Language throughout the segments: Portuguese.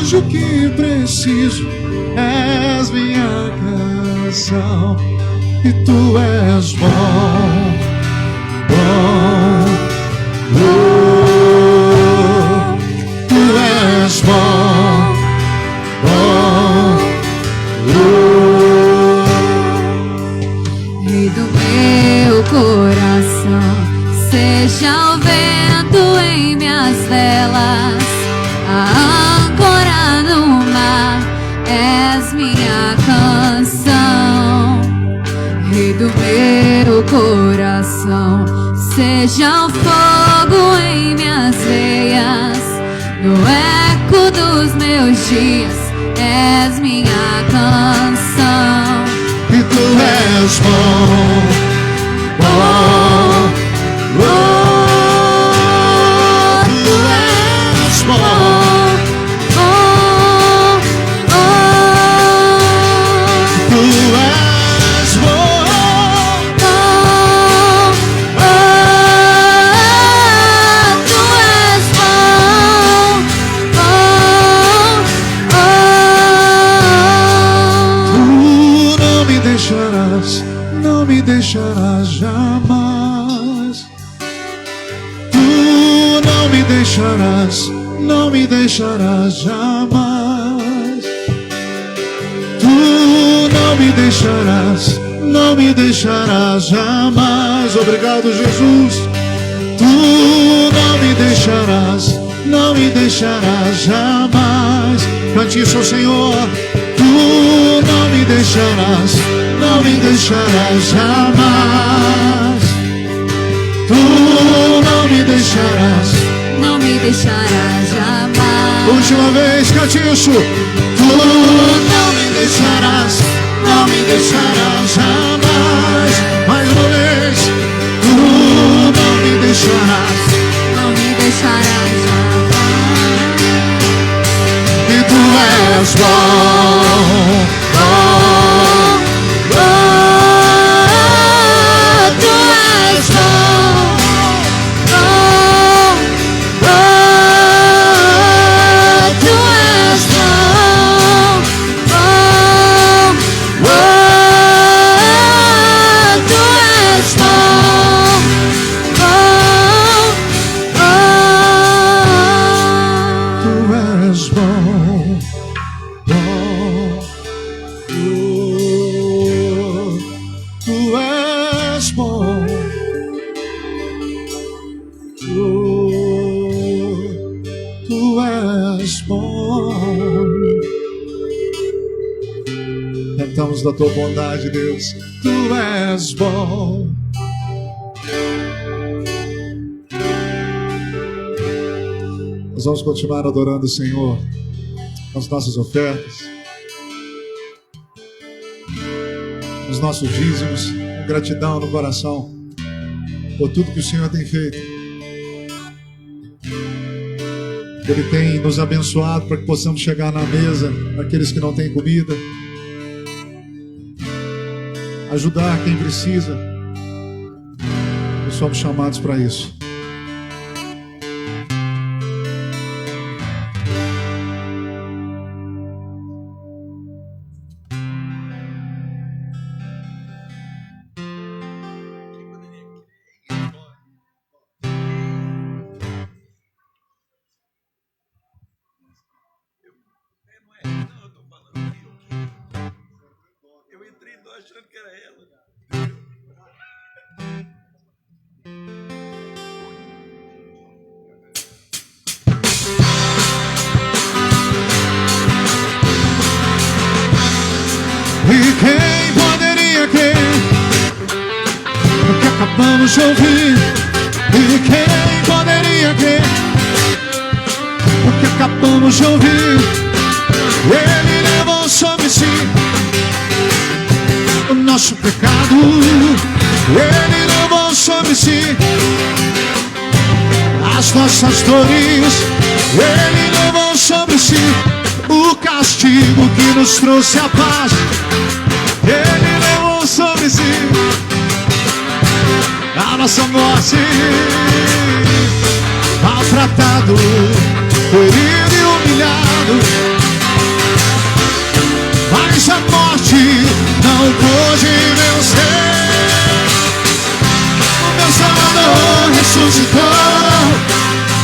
anjo que preciso, és minha canção. E tu és bom, bom, oh, tu és bom, bom, oh. Rei do meu coração, seja o vento em minhas velas, a âncora no mar, és minha canção. Rei do meu coração, seja o fogo em minhas veias, no eco dos meus dias, és minha canção. E tu és bom, bom, oh, tu és bom. Não me deixarás jamais. Tu não me deixarás, não me deixarás jamais. Tu não me deixarás, não me deixarás jamais. Obrigado, Jesus. Tu não me deixarás, não me deixarás jamais. Cante isso ao Senhor. Tu não me deixarás, não me deixarás jamais. Tu não me deixarás, não me deixarás jamais. Última vez, cante isso. Tu não me deixarás, não me deixarás jamais. Mais uma vez. Tu não me deixarás, não me deixarás jamais. E tu és bom, bom, bom. Tu és bom, bom, bom. Tu és bom, bom, bom. Tu és bom, bom, bom. Tu és bom, bom. Tu és bom. Tu és bom. Cantamos da tua bondade, Deus. Tu és bom. Nós vamos continuar adorando o Senhor com as nossas ofertas, os nossos dízimos, com gratidão no coração por tudo que o Senhor tem feito. Ele tem nos abençoado para que possamos chegar na mesa daqueles que não têm comida, ajudar quem precisa. Nós somos chamados para isso. Achando que era ela. E quem poderia crer o que acabamos de ouvir? E quem poderia crer o que acabamos de ouvir? Ele levou sobre si o nosso pecado, ele levou sobre si as nossas dores, ele levou sobre si o castigo que nos trouxe a paz, ele levou sobre si a nossa morte. Maltratado, ferido e humilhado, mas a morte não pôde vencer. O meu Salvador ressuscitou,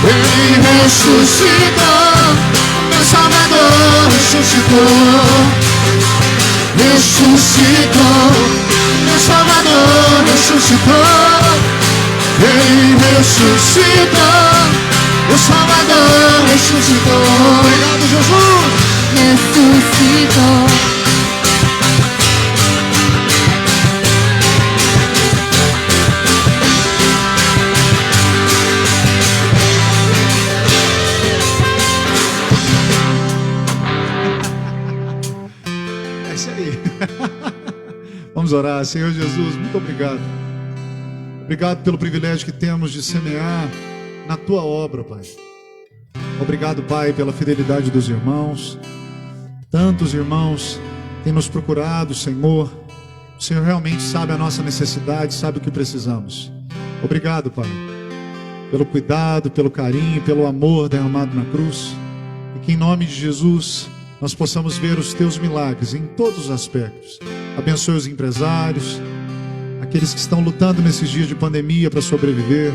Ele ressuscitou. O meu Salvador ressuscitou. Ressuscitou, meu Salvador ressuscitou, Ele ressuscitou, meu Salvador ressuscitou. Obrigado, Jesus. Ressuscitou. É isso aí. Vamos orar. Senhor Jesus, muito obrigado. Obrigado pelo privilégio que temos de semear na Tua obra, Pai. Obrigado, Pai, pela fidelidade dos irmãos. Tantos irmãos têm nos procurado, Senhor. O Senhor realmente sabe a nossa necessidade, sabe o que precisamos. Obrigado, Pai, pelo cuidado, pelo carinho, pelo amor derramado na cruz. E que em nome de Jesus nós possamos ver os Teus milagres em todos os aspectos. Abençoe os empresários, aqueles que estão lutando nesses dias de pandemia para sobreviver.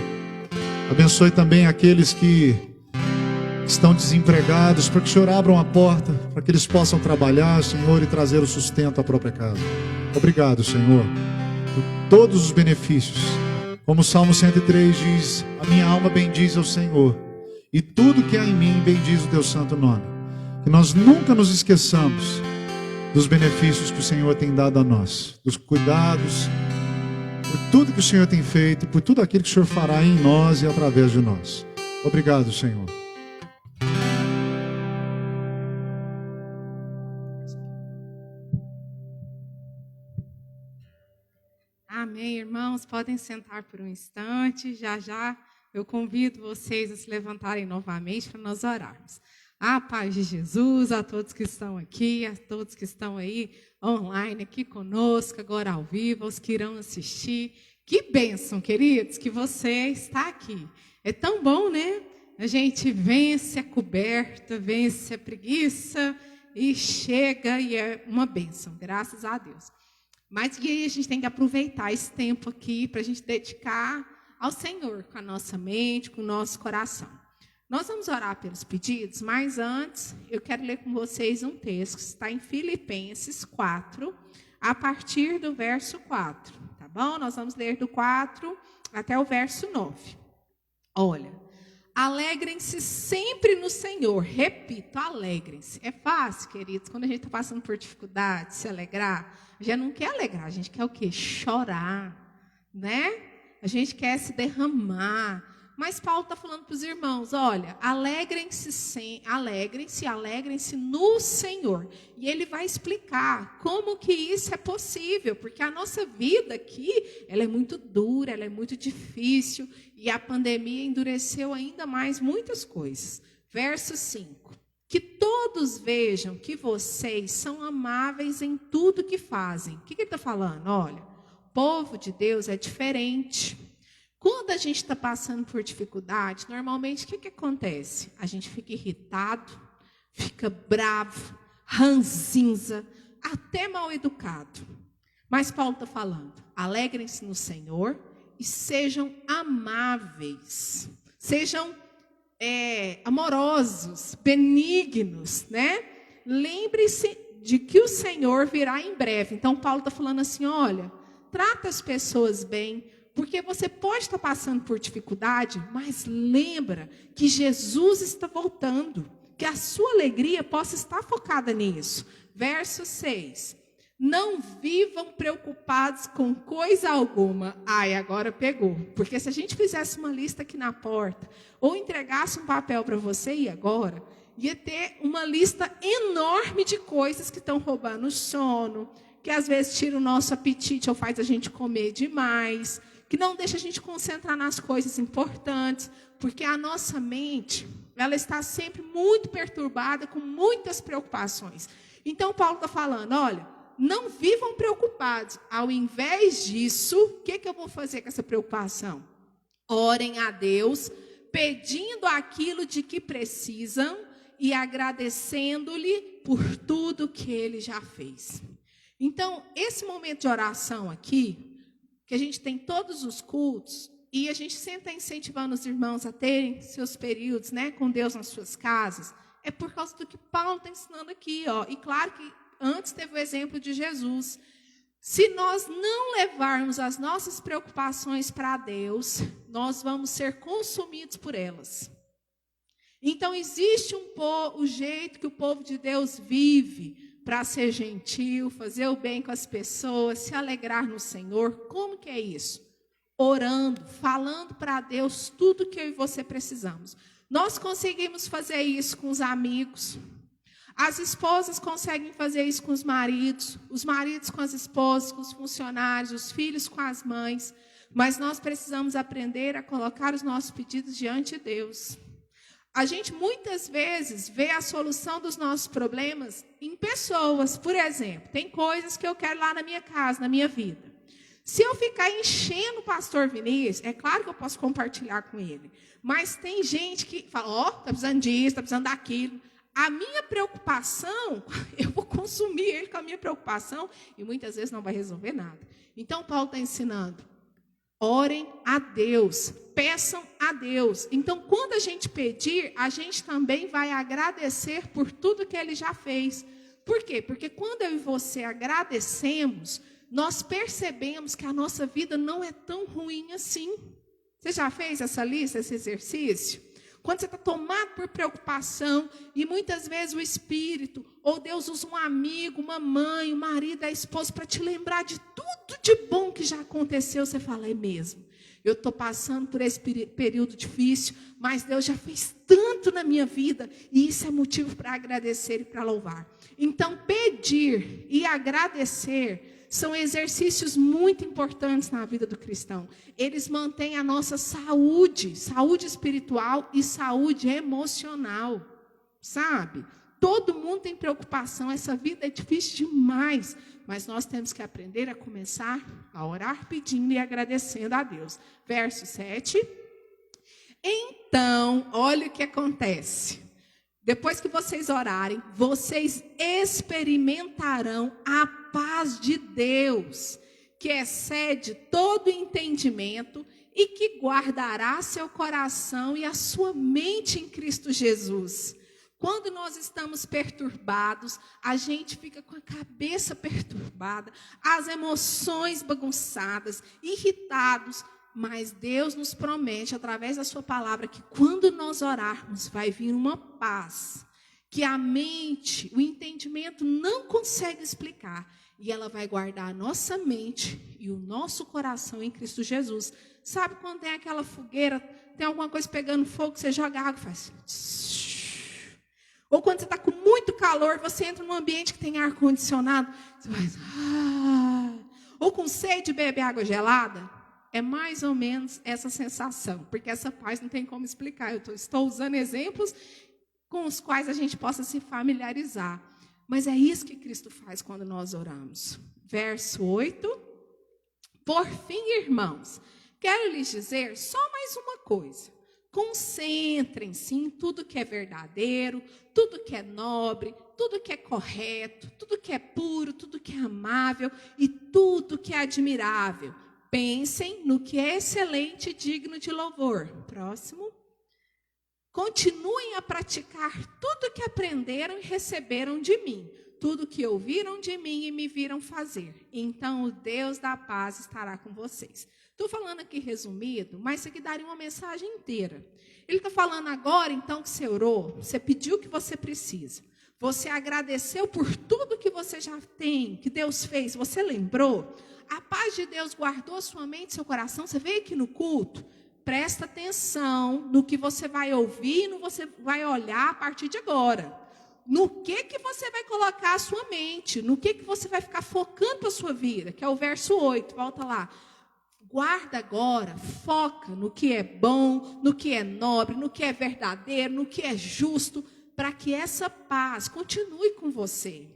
Abençoe também aqueles que estão desempregados, para que o Senhor abra uma porta, para que eles possam trabalhar, Senhor, e trazer o sustento à própria casa. Obrigado, Senhor, por todos os benefícios. Como o Salmo 103 diz: a minha alma bendiz ao Senhor, e tudo que há em mim bendiz o Teu santo nome. Que nós nunca nos esqueçamos dos benefícios que o Senhor tem dado a nós, dos cuidados, por tudo que o Senhor tem feito, por tudo aquilo que o Senhor fará em nós e através de nós. Obrigado, Senhor. Amém, irmãos, podem sentar por um instante. Já já eu convido vocês a se levantarem novamente para nós orarmos. A paz de Jesus a todos que estão aqui, a todos que estão aí online aqui conosco, agora ao vivo, aos que irão assistir. Que bênção, queridos, que você está aqui. É tão bom, né? A gente vence a coberta, vence a preguiça e chega e é uma bênção, graças a Deus. Mas e aí a gente tem que aproveitar esse tempo aqui para a gente dedicar ao Senhor com a nossa mente, com o nosso coração. Nós vamos orar pelos pedidos, mas antes eu quero ler com vocês um texto que está em Filipenses 4, a partir do verso 4, tá bom? Nós vamos ler do 4 até o verso 9. Olha, alegrem-se sempre no Senhor. Repito, alegrem-se. É fácil, queridos, quando a gente está passando por dificuldade, se alegrar. A gente não quer alegrar, a gente quer o quê? Chorar, né? A gente quer se derramar. Mas Paulo está falando para os irmãos, olha, alegrem-se no Senhor. E ele vai explicar como que isso é possível, porque a nossa vida aqui, ela é muito dura, ela é muito difícil, e a pandemia endureceu ainda mais muitas coisas. Verso 5. Que todos vejam que vocês são amáveis em tudo que fazem. O que ele está falando? Olha, o povo de Deus é diferente. Quando a gente está passando por dificuldade, normalmente o que acontece? A gente fica irritado, fica bravo, ranzinza, até mal educado. Mas Paulo está falando, alegrem-se no Senhor e sejam amáveis, sejam amorosos, benignos, né? Lembre-se de que o Senhor virá em breve. Então Paulo está falando assim, olha, trata as pessoas bem, porque você pode estar passando por dificuldade, mas lembra que Jesus está voltando, que a sua alegria possa estar focada nisso. Verso 6. Não vivam preocupados com coisa alguma. Ai, agora pegou. Porque se a gente fizesse uma lista aqui na porta, ou entregasse um papel para você e agora, ia ter uma lista enorme de coisas que estão roubando o sono, que às vezes tira o nosso apetite ou faz a gente comer demais, que não deixa a gente concentrar nas coisas importantes, porque a nossa mente, ela está sempre muito perturbada, com muitas preocupações. Então, Paulo está falando, olha, não vivam preocupados. Ao invés disso, o que eu vou fazer com essa preocupação? Orem a Deus, pedindo aquilo de que precisam e agradecendo-lhe por tudo que Ele já fez. Então, esse momento de oração aqui, que a gente tem todos os cultos, e a gente sempre está incentivando os irmãos a terem seus períodos, né, com Deus nas suas casas, é por causa do que Paulo está ensinando aqui, ó. E claro que antes teve o exemplo de Jesus. Se nós não levarmos as nossas preocupações para Deus, nós vamos ser consumidos por elas. Então, existe o jeito que o povo de Deus vive para ser gentil, fazer o bem com as pessoas, se alegrar no Senhor. Como que é isso? Orando, falando para Deus tudo que eu e você precisamos. Nós conseguimos fazer isso com os amigos. As esposas conseguem fazer isso com os maridos com as esposas, com os funcionários, os filhos com as mães. Mas nós precisamos aprender a colocar os nossos pedidos diante de Deus. A gente muitas vezes vê a solução dos nossos problemas em pessoas. Por exemplo, tem coisas que eu quero lá na minha casa, na minha vida. Se eu ficar enchendo o pastor Vinícius, é claro que eu posso compartilhar com ele. Mas tem gente que fala, está precisando disso, está precisando daquilo. A minha preocupação, eu vou consumir ele com a minha preocupação e muitas vezes não vai resolver nada. Então, Paulo está ensinando, orem a Deus, peçam a Deus. Então, quando a gente pedir, a gente também vai agradecer por tudo que Ele já fez. Por quê? Porque quando eu e você agradecemos, nós percebemos que a nossa vida não é tão ruim assim. Você já fez essa lista, esse exercício? Quando você está tomado por preocupação, e muitas vezes o Espírito, ou Deus usa um amigo, uma mãe, um marido, a esposa, para te lembrar de tudo de bom que já aconteceu, você fala, é mesmo. Eu estou passando por esse período difícil, mas Deus já fez tanto na minha vida, e isso é motivo para agradecer e para louvar. Então, pedir e agradecer são exercícios muito importantes na vida do cristão. Eles mantêm a nossa saúde espiritual e saúde emocional, sabe? Todo mundo tem preocupação, essa vida é difícil demais, mas nós temos que aprender a começar a orar pedindo e agradecendo a Deus. Verso 7. Então, olha o que acontece. Depois que vocês orarem, vocês experimentarão a paz de Deus, que excede todo entendimento e que guardará seu coração e a sua mente em Cristo Jesus. Quando nós estamos perturbados, a gente fica com a cabeça perturbada, as emoções bagunçadas, irritados. Mas Deus nos promete, através da sua palavra, que quando nós orarmos, vai vir uma paz, que a mente, o entendimento não consegue explicar. E ela vai guardar a nossa mente e o nosso coração em Cristo Jesus. Sabe quando tem aquela fogueira, tem alguma coisa pegando fogo, você joga água e faz... Ou quando você está com muito calor, você entra num ambiente que tem ar-condicionado, você faz... Ou com sede de beber água gelada. É mais ou menos essa sensação, porque essa paz não tem como explicar. Eu estou usando exemplos com os quais a gente possa se familiarizar. Mas é isso que Cristo faz quando nós oramos. Verso 8. Por fim, irmãos, quero lhes dizer só mais uma coisa. Concentrem-se em tudo que é verdadeiro, tudo que é nobre, tudo que é correto, tudo que é puro, tudo que é amável e tudo que é admirável. Pensem no que é excelente e digno de louvor. Próximo. Continuem a praticar tudo que aprenderam e receberam de mim, tudo que ouviram de mim e me viram fazer. Então o Deus da paz estará com vocês. Estou falando aqui resumido, mas isso aqui daria uma mensagem inteira. Ele está falando agora, então, que você orou, você pediu o que você precisa. Você agradeceu por tudo que você já tem, que Deus fez, você lembrou? A paz de Deus guardou a sua mente e seu coração. Você veio aqui no culto, presta atenção no que você vai ouvir, no que você vai olhar a partir de agora. No que você vai colocar a sua mente, no que você vai ficar focando a sua vida, que é o verso 8, volta lá. Guarda agora, foca no que é bom, no que é nobre, no que é verdadeiro, no que é justo, para que essa paz continue com você.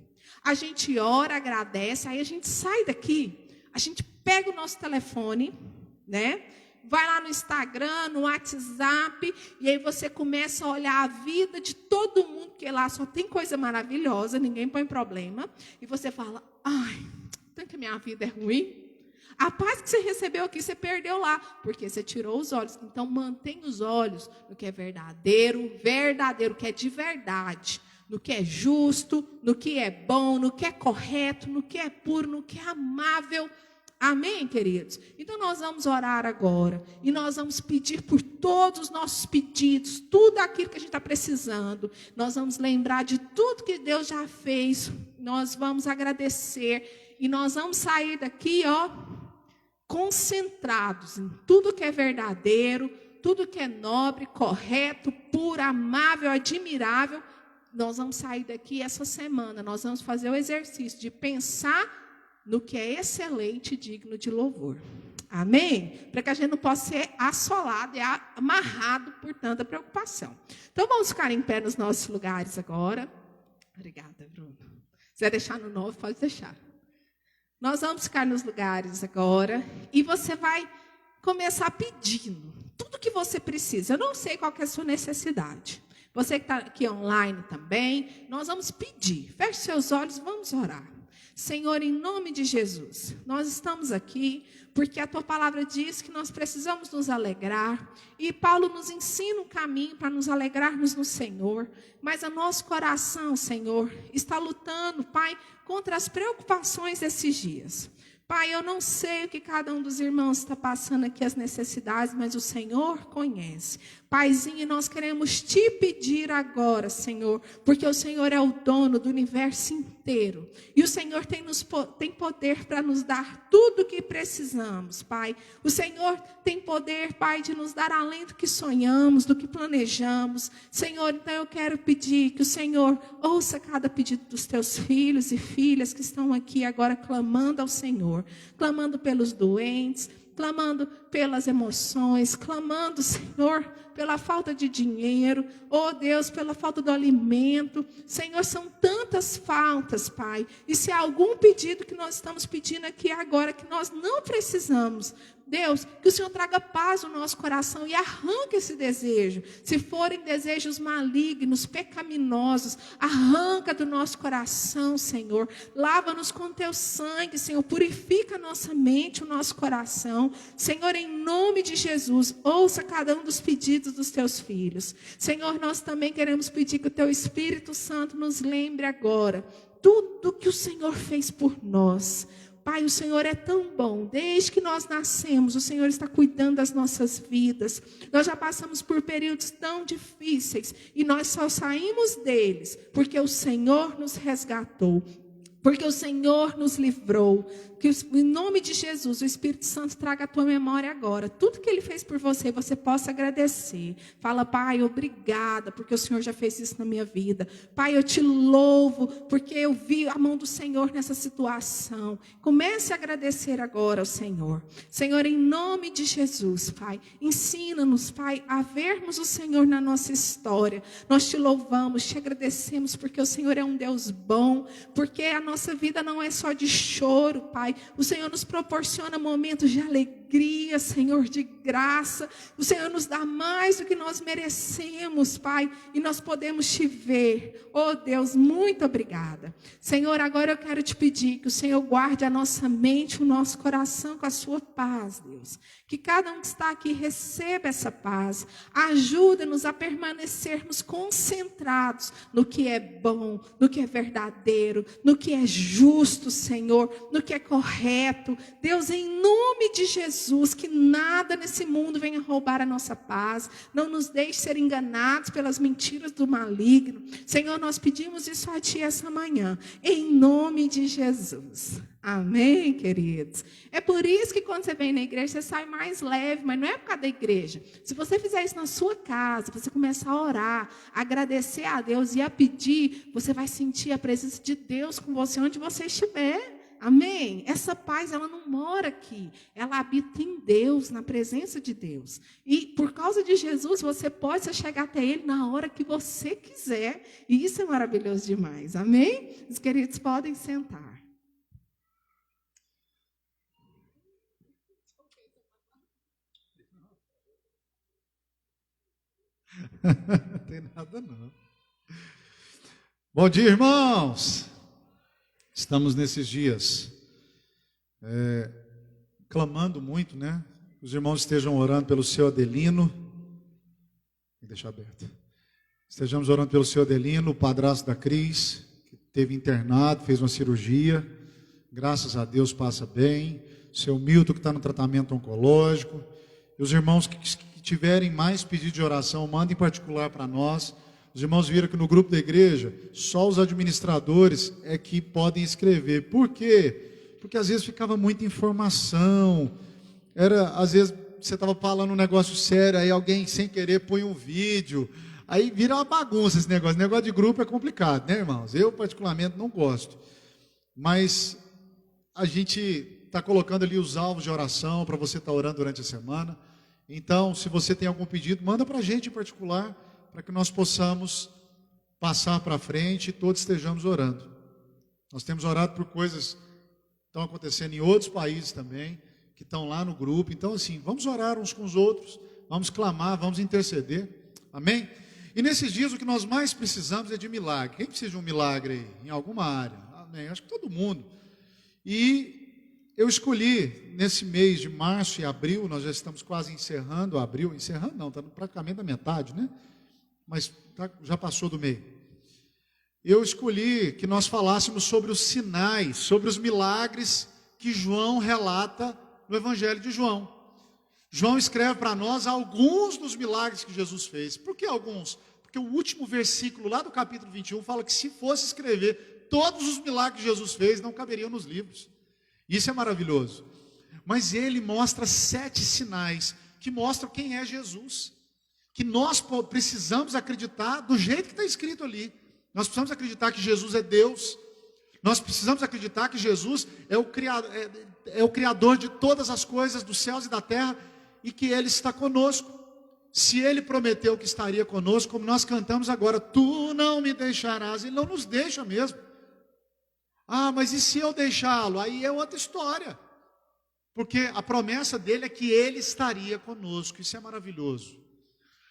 A gente ora, agradece, aí a gente sai daqui, a gente pega o nosso telefone, né? Vai lá no Instagram, no WhatsApp, e aí você começa a olhar a vida de todo mundo, porque lá só tem coisa maravilhosa, ninguém põe problema. E você fala, ai, tanto que minha vida é ruim. A paz que você recebeu aqui, você perdeu lá, porque você tirou os olhos. Então, mantenha os olhos no que é verdadeiro, que é de verdade. No que é justo, no que é bom, no que é correto, no que é puro, no que é amável. Amém, queridos? Então nós vamos orar agora. E nós vamos pedir por todos os nossos pedidos, tudo aquilo que a gente está precisando. Nós vamos lembrar de tudo que Deus já fez. Nós vamos agradecer. E nós vamos sair daqui, concentrados em tudo que é verdadeiro, tudo que é nobre, correto, puro, amável, admirável. Nós vamos sair daqui essa semana. Nós vamos fazer o exercício de pensar no que é excelente e digno de louvor. Amém? Para que a gente não possa ser assolado e amarrado por tanta preocupação. Então, vamos ficar em pé nos nossos lugares agora. Obrigada, Bruno. Se quiser deixar no 9, pode deixar. Nós vamos ficar nos lugares agora. E você vai começar pedindo tudo que você precisa. Eu não sei qual que é a sua necessidade. Você que está aqui online também, nós vamos pedir. Feche seus olhos, vamos orar. Senhor, em nome de Jesus, nós estamos aqui porque a Tua palavra diz que nós precisamos nos alegrar. E Paulo nos ensina um caminho para nos alegrarmos no Senhor. Mas o nosso coração, Senhor, está lutando, Pai, contra as preocupações desses dias. Pai, eu não sei o que cada um dos irmãos está passando aqui, as necessidades, mas o Senhor conhece. Paizinho, nós queremos te pedir agora, Senhor, porque o Senhor é o dono do universo inteiro. E o Senhor tem poder para nos dar tudo o que precisamos, Pai. O Senhor tem poder, Pai, de nos dar além do que sonhamos, do que planejamos. Senhor, então eu quero pedir que o Senhor ouça cada pedido dos teus filhos e filhas que estão aqui agora clamando ao Senhor. Clamando pelos doentes, clamando pelas emoções, clamando, Senhor, pela falta de dinheiro, oh Deus, pela falta do alimento. Senhor, são tantas faltas, Pai. E se há algum pedido que nós estamos pedindo aqui agora, que nós não precisamos, Deus, que o Senhor traga paz no nosso coração e arranque esse desejo. Se forem desejos malignos, pecaminosos, arranca do nosso coração, Senhor. Lava-nos com teu sangue, Senhor. Purifica a nossa mente, o nosso coração. Senhor, em nome de Jesus, ouça cada um dos pedidos dos teus filhos. Senhor, nós também queremos pedir que o teu Espírito Santo nos lembre agora tudo que o Senhor fez por nós. Pai, o Senhor é tão bom. Desde que nós nascemos, o Senhor está cuidando das nossas vidas. Nós já passamos por períodos tão difíceis e nós só saímos deles porque o Senhor nos resgatou. Porque o Senhor nos livrou. Que em nome de Jesus, o Espírito Santo traga a tua memória agora. Tudo que Ele fez por você, você possa agradecer. Fala, Pai, obrigada, porque o Senhor já fez isso na minha vida. Pai, eu te louvo, porque eu vi a mão do Senhor nessa situação. Comece a agradecer agora ao Senhor. Senhor, em nome de Jesus, Pai, ensina-nos, Pai, a vermos o Senhor na nossa história. Nós te louvamos, te agradecemos, porque o Senhor é um Deus bom, porque a nossa vida não é só de choro, Pai. O Senhor nos proporciona momentos de alegria, Senhor, de graça. O Senhor nos dá mais do que nós merecemos, Pai. E nós podemos te ver. Oh, Deus, muito obrigada. Senhor, agora eu quero te pedir que o Senhor guarde a nossa mente, o nosso coração com a sua paz, Deus. Que cada um que está aqui receba essa paz. Ajuda-nos a permanecermos concentrados no que é bom, no que é verdadeiro, no que é justo, Senhor, no que é correto. Deus, em nome de Jesus, que nada nesse mundo venha roubar a nossa paz. Não nos deixe ser enganados pelas mentiras do maligno. Senhor, nós pedimos isso a Ti essa manhã, em nome de Jesus. Amém, queridos? É por isso que quando você vem na igreja, você sai mais leve, mas não é por causa da igreja. Se você fizer isso na sua casa, você começar a orar, a agradecer a Deus e a pedir, você vai sentir a presença de Deus com você onde você estiver. Amém? Essa paz, ela não mora aqui. Ela habita em Deus, na presença de Deus. E por causa de Jesus, você pode chegar até Ele na hora que você quiser. E isso é maravilhoso demais. Amém? Os queridos podem sentar. Não tem nada não. Bom dia, irmãos. Estamos nesses dias clamando muito, né? Os irmãos estejam orando pelo seu Adelino. Vou deixar aberto. Estejamos orando pelo seu Adelino, o padrasto da Cris, que teve internado, fez uma cirurgia. Graças a Deus passa bem. Seu Milton, que está no tratamento oncológico. E os irmãos que tiverem mais pedido de oração, mandem em particular para nós. Os irmãos viram que no grupo da igreja, só os administradores é que podem escrever. Por quê? Porque às vezes ficava muita informação. Às vezes você estava falando um negócio sério, aí alguém sem querer põe um vídeo. Aí vira uma bagunça esse negócio. Negócio de grupo é complicado, né, irmãos? Eu particularmente não gosto. Mas a gente está colocando ali os alvos de oração para você estar orando durante a semana. Então, se você tem algum pedido, manda para a gente em particular, para que nós possamos passar para frente e todos estejamos orando. Nós temos orado por coisas que estão acontecendo em outros países também, que estão lá no grupo. Então, assim, vamos orar uns com os outros, vamos clamar, vamos interceder. Amém? E nesses dias o que nós mais precisamos é de milagre. Quem precisa de um milagre aí, em alguma área? Amém? Acho que todo mundo. E eu escolhi nesse mês de março e abril, nós já estamos quase encerrando abril, encerrando não, está praticamente na metade, né? Mas já passou do meio. Eu escolhi que nós falássemos sobre os sinais, sobre os milagres que João relata no Evangelho de João. João escreve para nós alguns dos milagres que Jesus fez. Por que alguns? Porque o último versículo lá do capítulo 21 fala que se fosse escrever todos os milagres que Jesus fez, não caberiam nos livros. Isso é maravilhoso. Mas ele mostra 7 sinais que mostram quem é Jesus. Que nós precisamos acreditar do jeito que está escrito ali. Nós precisamos acreditar que Jesus é Deus. Nós precisamos acreditar que Jesus é o Criador de todas as coisas dos céus e da terra e que Ele está conosco. Se Ele prometeu que estaria conosco, como nós cantamos agora, tu não me deixarás, Ele não nos deixa mesmo. Ah, mas e se eu deixá-lo? Aí é outra história. Porque a promessa dele é que Ele estaria conosco. Isso é maravilhoso.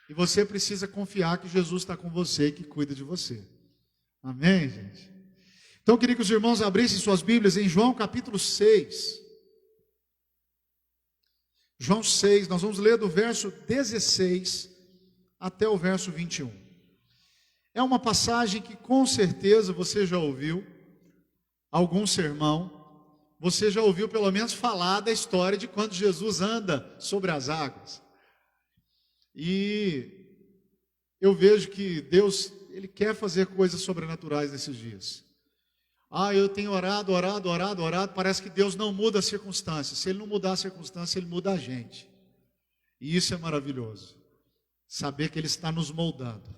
E você precisa confiar que Jesus está com você e que cuida de você. Amém, gente? Então eu queria que os irmãos abrissem suas Bíblias em João capítulo 6. João 6, nós vamos ler do verso 16 até o verso 21. É uma passagem que com certeza você já ouviu algum sermão, você já ouviu pelo menos falar da história de quando Jesus anda sobre as águas. E eu vejo que Deus, Ele quer fazer coisas sobrenaturais nesses dias. Ah, eu tenho orado, parece que Deus não muda as circunstâncias. Se Ele não mudar a circunstância, Ele muda a gente. E isso é maravilhoso. Saber que Ele está nos moldando.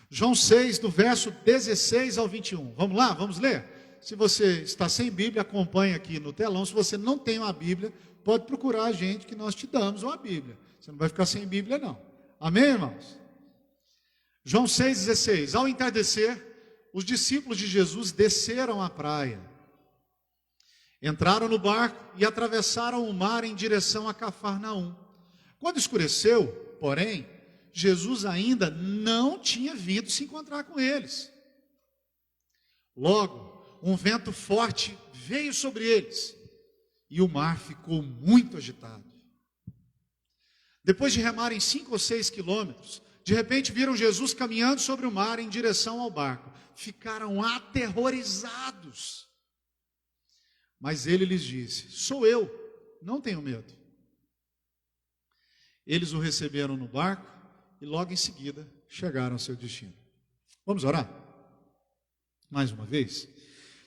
João 6, do verso 16 ao 21. Vamos lá, vamos ler? Se você está sem Bíblia, acompanhe aqui no telão. Se você não tem uma Bíblia, pode procurar a gente que nós te damos uma Bíblia. Você não vai ficar sem Bíblia, não. Amém, irmãos? João 6,16. Ao entardecer, os discípulos de Jesus desceram à praia. Entraram no barco e atravessaram o mar em direção a Cafarnaum. Quando escureceu, porém, Jesus ainda não tinha vindo se encontrar com eles. Logo, um vento forte veio sobre eles e o mar ficou muito agitado. Depois de remarem 5 ou 6 quilômetros, de repente viram Jesus caminhando sobre o mar em direção ao barco. Ficaram aterrorizados. Mas ele lhes disse: sou eu, não tenham medo. Eles o receberam no barco e logo em seguida chegaram ao seu destino. Vamos orar? Mais uma vez.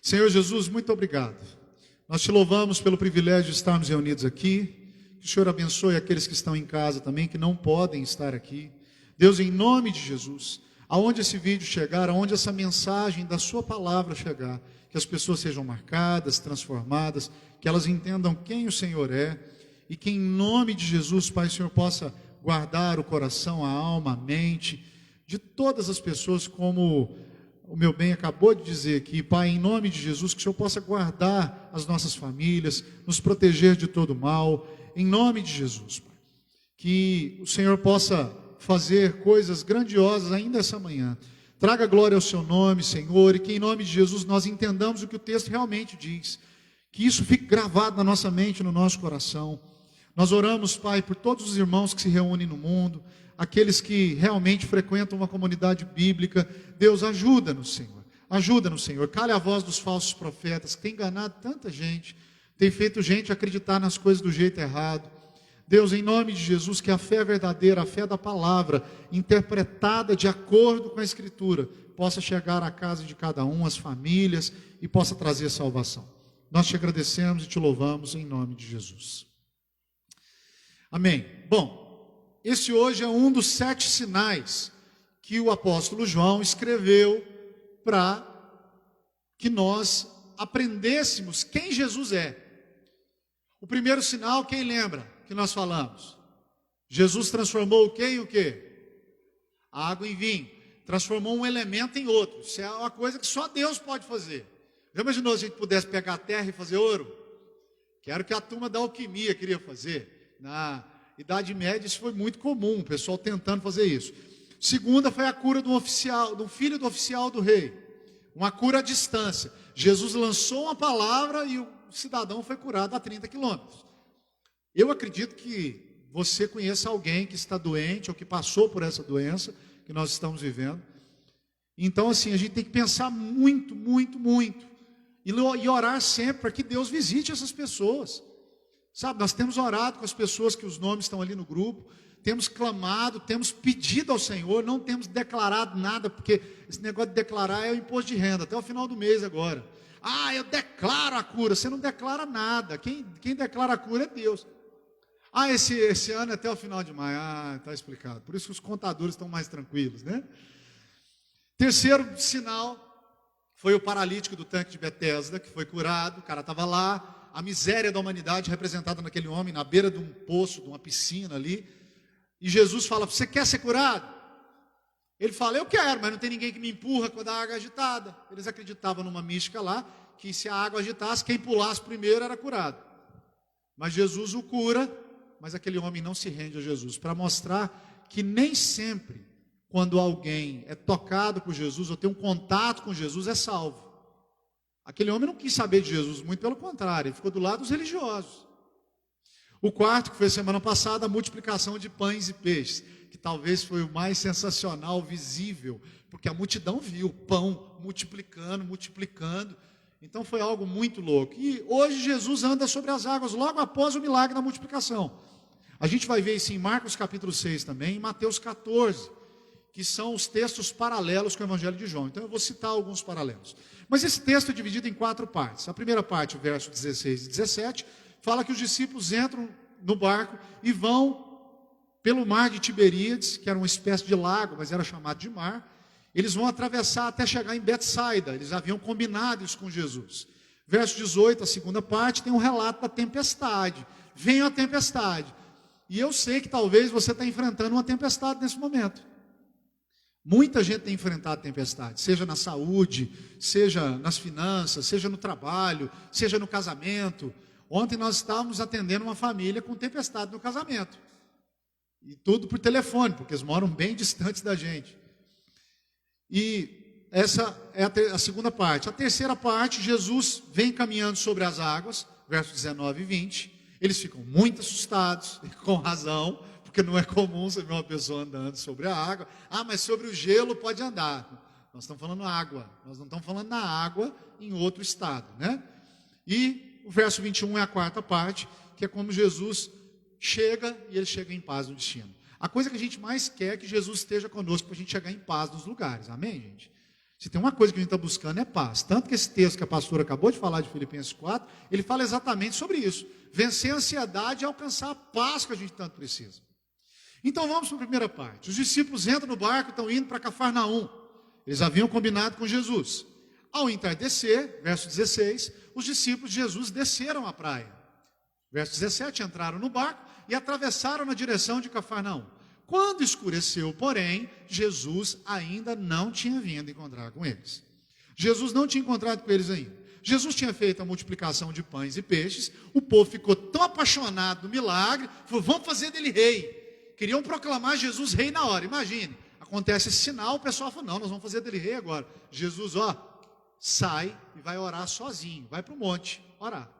Senhor Jesus, muito obrigado. Nós te louvamos pelo privilégio de estarmos reunidos aqui. Que o Senhor abençoe aqueles que estão em casa também, que não podem estar aqui. Deus, em nome de Jesus, aonde esse vídeo chegar, aonde essa mensagem da sua palavra chegar, que as pessoas sejam marcadas, transformadas, que elas entendam quem o Senhor é, e que em nome de Jesus, Pai, o Senhor possa guardar o coração, a alma, a mente, de todas as pessoas, como o meu bem acabou de dizer aqui, Pai, em nome de Jesus, que o Senhor possa guardar as nossas famílias, nos proteger de todo mal, em nome de Jesus, Pai, que o Senhor possa fazer coisas grandiosas ainda essa manhã. Traga glória ao seu nome, Senhor, e que em nome de Jesus nós entendamos o que o texto realmente diz. Que isso fique gravado na nossa mente, no nosso coração. Nós oramos, Pai, por todos os irmãos que se reúnem no mundo, aqueles que realmente frequentam uma comunidade bíblica. Deus, ajuda-nos, Senhor. Ajuda-nos, Senhor. Cale a voz dos falsos profetas, que têm enganado tanta gente, tem feito gente acreditar nas coisas do jeito errado. Deus, em nome de Jesus, que a fé verdadeira, a fé da palavra, interpretada de acordo com a Escritura, possa chegar à casa de cada um, às famílias, e possa trazer salvação. Nós te agradecemos e te louvamos em nome de Jesus. Amém. Bom, esse hoje é um dos 7 sinais que o apóstolo João escreveu para que nós aprendêssemos quem Jesus é. O primeiro sinal, quem lembra que nós falamos? Jesus transformou o quê em o quê? A água em vinho. Transformou um elemento em outro. Isso é uma coisa que só Deus pode fazer. Já imaginou se a gente pudesse pegar a terra e fazer ouro? Que era o que a turma da alquimia queria fazer. Na Idade Média isso foi muito comum, o pessoal tentando fazer isso. Segunda foi a cura do filho do oficial do rei. Uma cura à distância. Jesus lançou uma palavra e o cidadão foi curado a 30 quilômetros. Eu acredito que você conheça alguém que está doente ou que passou por essa doença que nós estamos vivendo. Então, assim, a gente tem que pensar muito, muito, muito. E orar sempre para que Deus visite essas pessoas. Sabe, nós temos orado com as pessoas que os nomes estão ali no grupo. Temos clamado, temos pedido ao Senhor, não temos declarado nada, porque esse negócio de declarar é o imposto de renda, até o final do mês agora. Ah, eu declaro a cura. Você não declara nada. Quem declara a cura é Deus. Ah, esse ano é até o final de maio. Ah, está explicado. Por isso que os contadores estão mais tranquilos, né? Terceiro sinal foi o paralítico do tanque de Betesda, que foi curado. O cara estava lá. A miséria da humanidade representada naquele homem, na beira de um poço, de uma piscina ali. E Jesus fala: você quer ser curado? Ele fala: eu quero, mas não tem ninguém que me empurra quando a água é agitada. Eles acreditavam numa mística lá, que se a água agitasse, quem pulasse primeiro era curado. Mas Jesus o cura, mas aquele homem não se rende a Jesus, para mostrar que nem sempre, quando alguém é tocado por Jesus, ou tem um contato com Jesus, é salvo. Aquele homem não quis saber de Jesus, muito pelo contrário, ele ficou do lado dos religiosos. O quarto, que foi semana passada, a multiplicação de pães e peixes, que talvez foi o mais sensacional, visível, porque a multidão viu o pão multiplicando, então foi algo muito louco. E hoje Jesus anda sobre as águas, logo após o milagre da multiplicação. A gente vai ver isso em Marcos capítulo 6 também, em Mateus 14, que são os textos paralelos com o Evangelho de João. Então eu vou citar alguns paralelos. Mas esse texto é dividido em 4 partes. A primeira parte, o verso 16 e 17, fala que os discípulos entram no barco e vão pelo mar de Tiberíades, que era uma espécie de lago, mas era chamado de mar. Eles vão atravessar até chegar em Betsaida. Eles haviam combinado isso com Jesus. Verso 18, a segunda parte, tem um relato da tempestade. Vem a tempestade. E eu sei que talvez você está enfrentando uma tempestade nesse momento. Muita gente tem enfrentado tempestade, seja na saúde, seja nas finanças, seja no trabalho, seja no casamento. Ontem nós estávamos atendendo uma família com tempestade no casamento. E tudo por telefone, porque eles moram bem distantes da gente. E essa é a segunda parte. A terceira parte, Jesus vem caminhando sobre as águas, versos 19 e 20. Eles ficam muito assustados, e com razão, porque não é comum você ver uma pessoa andando sobre a água. Ah, mas sobre o gelo pode andar. Nós estamos falando água, nós não estamos falando na água em outro estado, né? E o verso 21 é a quarta parte, que é como Jesus chega e ele chega em paz no destino. A coisa que a gente mais quer é que Jesus esteja conosco para a gente chegar em paz nos lugares, amém, gente? Se tem uma coisa que a gente está buscando é paz. Tanto que esse texto que a pastora acabou de falar de Filipenses 4, ele fala exatamente sobre isso. Vencer a ansiedade e alcançar a paz que a gente tanto precisa. Então vamos para a primeira parte. Os discípulos entram no barco e estão indo para Cafarnaum. Eles haviam combinado com Jesus. Ao entardecer, verso 16, os discípulos de Jesus desceram a praia. Verso 17, entraram no barco e atravessaram na direção de Cafarnaum. Quando escureceu, porém, Jesus ainda não tinha vindo encontrar com eles. Jesus não tinha encontrado com eles ainda. Jesus tinha feito a multiplicação de pães e peixes. O povo ficou tão apaixonado no milagre, falou: vamos fazer dele rei. Queriam proclamar Jesus rei na hora. Imagine, acontece esse sinal, o pessoal fala, não, nós vamos fazer dele rei agora. Jesus, sai e vai orar sozinho, vai para o monte orar.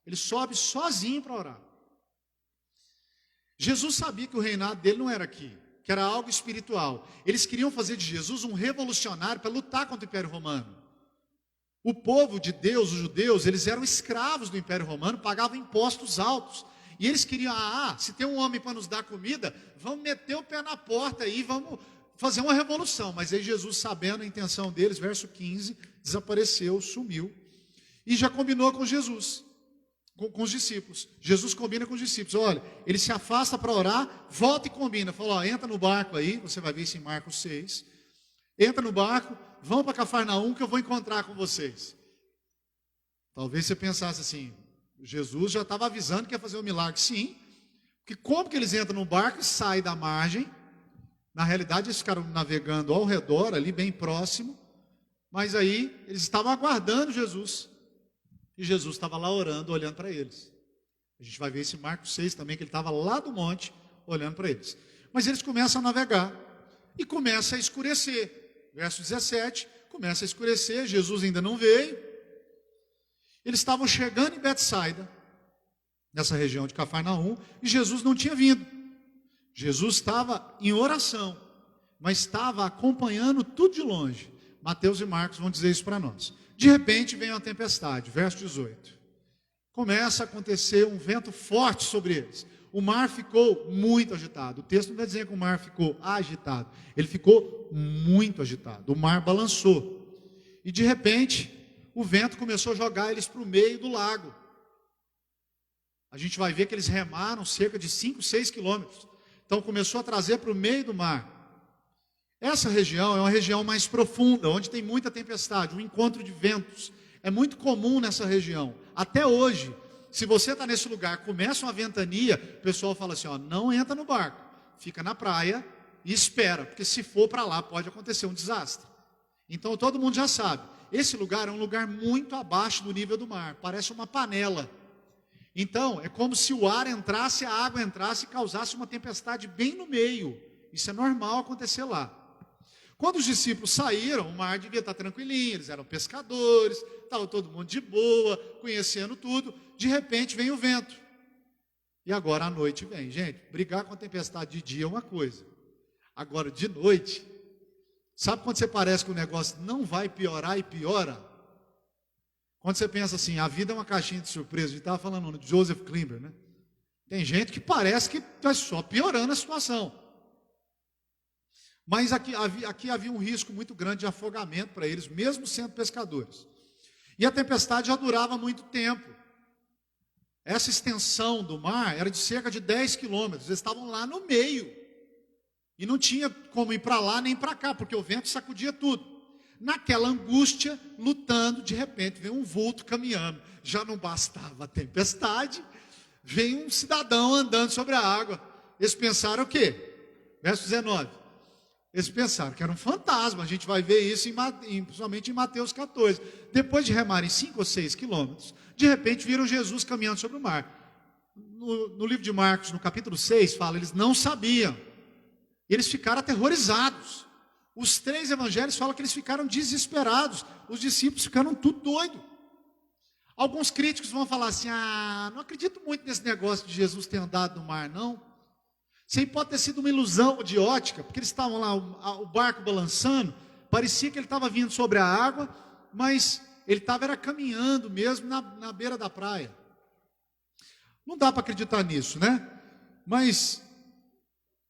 Ele sobe sozinho para orar. Jesus sabia que o reinado dele não era aqui, que era algo espiritual. Eles queriam fazer de Jesus um revolucionário para lutar contra o Império Romano. O povo de Deus, os judeus, eles eram escravos do Império Romano, pagavam impostos altos. E eles queriam, se tem um homem para nos dar comida, vamos meter o pé na porta aí, vamos fazer uma revolução. Mas aí Jesus, sabendo a intenção deles, verso 15, desapareceu, sumiu. E já combinou com Jesus, com os discípulos. Jesus combina com os discípulos. Olha, ele se afasta para orar, volta e combina. Fala, entra no barco aí, você vai ver isso em Marcos 6. Entra no barco, vão para Cafarnaum que eu vou encontrar com vocês. Talvez você pensasse assim, Jesus já estava avisando que ia fazer um milagre. Sim, porque como que eles entram no barco e saem da margem? Na realidade eles ficaram navegando ao redor, ali bem próximo. Mas aí eles estavam aguardando Jesus. E Jesus estava lá orando, olhando para eles. A gente vai ver esse Marcos 6 também, que ele estava lá do monte, olhando para eles. Mas eles começam a navegar e começa a escurecer. Verso 17, começa a escurecer, Jesus ainda não veio. Eles estavam chegando em Betsaida, nessa região de Cafarnaum, e Jesus não tinha vindo. Jesus estava em oração, mas estava acompanhando tudo de longe. Mateus e Marcos vão dizer isso para nós. De repente vem uma tempestade, verso 18. Começa a acontecer um vento forte sobre eles. O mar ficou muito agitado. O texto não vai dizer que o mar ficou agitado. Ele ficou muito agitado. O mar balançou. E de repente, o vento começou a jogar eles para o meio do lago. A gente vai ver que eles remaram cerca de 5, 6 quilômetros. Então começou a trazer para o meio do mar. Essa região é uma região mais profunda, onde tem muita tempestade, um encontro de ventos. É muito comum nessa região. Até hoje, se você está nesse lugar, começa uma ventania, o pessoal fala assim, não entra no barco, fica na praia e espera, porque se for para lá pode acontecer um desastre. Então todo mundo já sabe, esse lugar é um lugar muito abaixo do nível do mar, parece uma panela. Então é como se o ar entrasse, a água entrasse e causasse uma tempestade bem no meio. Isso é normal acontecer lá. Quando os discípulos saíram, o mar devia estar tranquilinho, eles eram pescadores, estava todo mundo de boa, conhecendo tudo. De repente vem o vento. E agora à noite vem. Gente, brigar com a tempestade de dia é uma coisa. Agora de noite, sabe quando você parece que o negócio não vai piorar e piora? Quando você pensa assim, a vida é uma caixinha de surpresa. A gente estava falando de Joseph Klimber, né? Tem gente que parece que está só piorando a situação. Mas aqui havia um risco muito grande de afogamento para eles, mesmo sendo pescadores. E a tempestade já durava muito tempo. Essa extensão do mar era de cerca de 10 quilômetros. Eles estavam lá no meio. E não tinha como ir para lá nem para cá, porque o vento sacudia tudo. Naquela angústia, lutando, de repente vem um vulto caminhando. Já não bastava a tempestade, vem um cidadão andando sobre a água. Eles pensaram o quê? Verso 19. Eles pensaram que era um fantasma. A gente vai ver isso principalmente em Mateus 14. Depois de remarem 5 ou 6 quilômetros, de repente viram Jesus caminhando sobre o mar. No livro de Marcos, no capítulo 6, fala, eles não sabiam. E eles ficaram aterrorizados. Os 3 evangelhos falam que eles ficaram desesperados. Os discípulos ficaram tudo doidos. Alguns críticos vão falar assim, não acredito muito nesse negócio de Jesus ter andado no mar, não. Isso aí pode ter sido uma ilusão de ótica, porque eles estavam lá, o barco balançando, parecia que ele estava vindo sobre a água, mas ele estava caminhando mesmo na beira da praia. Não dá para acreditar nisso, né? Mas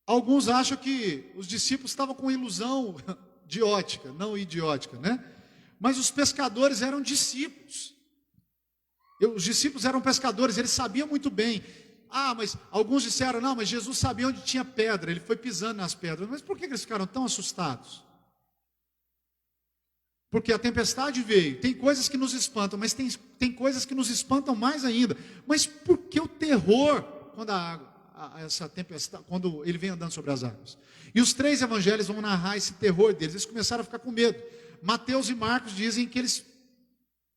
alguns acham que os discípulos estavam com ilusão de ótica, não idiótica, né? Mas os pescadores eram discípulos. Os discípulos eram pescadores, eles sabiam muito bem. Mas alguns disseram, não, mas Jesus sabia onde tinha pedra, ele foi pisando nas pedras. Mas por que eles ficaram tão assustados? Porque a tempestade veio, tem coisas que nos espantam, mas tem coisas que nos espantam mais ainda. Mas por que o terror quando essa tempestade, quando ele vem andando sobre as águas? E os 3 evangelhos vão narrar esse terror deles, eles começaram a ficar com medo. Mateus e Marcos dizem que eles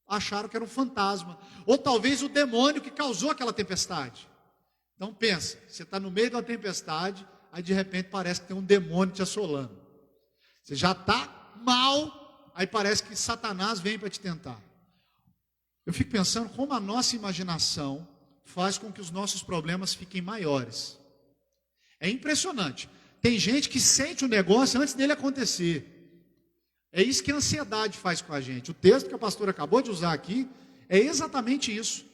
acharam que era um fantasma, ou talvez o demônio que causou aquela tempestade. Então pensa, você está no meio de uma tempestade, aí de repente parece que tem um demônio te assolando. Você já está mal, aí parece que Satanás vem para te tentar. Eu fico pensando como a nossa imaginação faz com que os nossos problemas fiquem maiores. É impressionante. Tem gente que sente o negócio antes dele acontecer. É isso que a ansiedade faz com a gente. O texto que a pastora acabou de usar aqui é exatamente isso.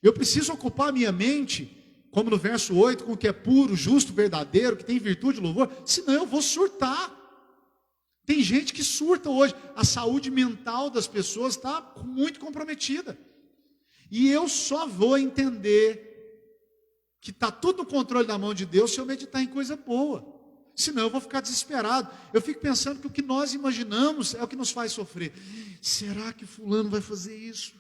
Eu preciso ocupar a minha mente, como no verso 8, com o que é puro, justo, verdadeiro, que tem virtude e louvor, senão eu vou surtar. Tem gente que surta hoje. A saúde mental das pessoas está muito comprometida. E eu só vou entender que está tudo no controle da mão de Deus se eu meditar em coisa boa. Senão eu vou ficar desesperado. Eu fico pensando que o que nós imaginamos é o que nos faz sofrer. Será que fulano vai fazer isso?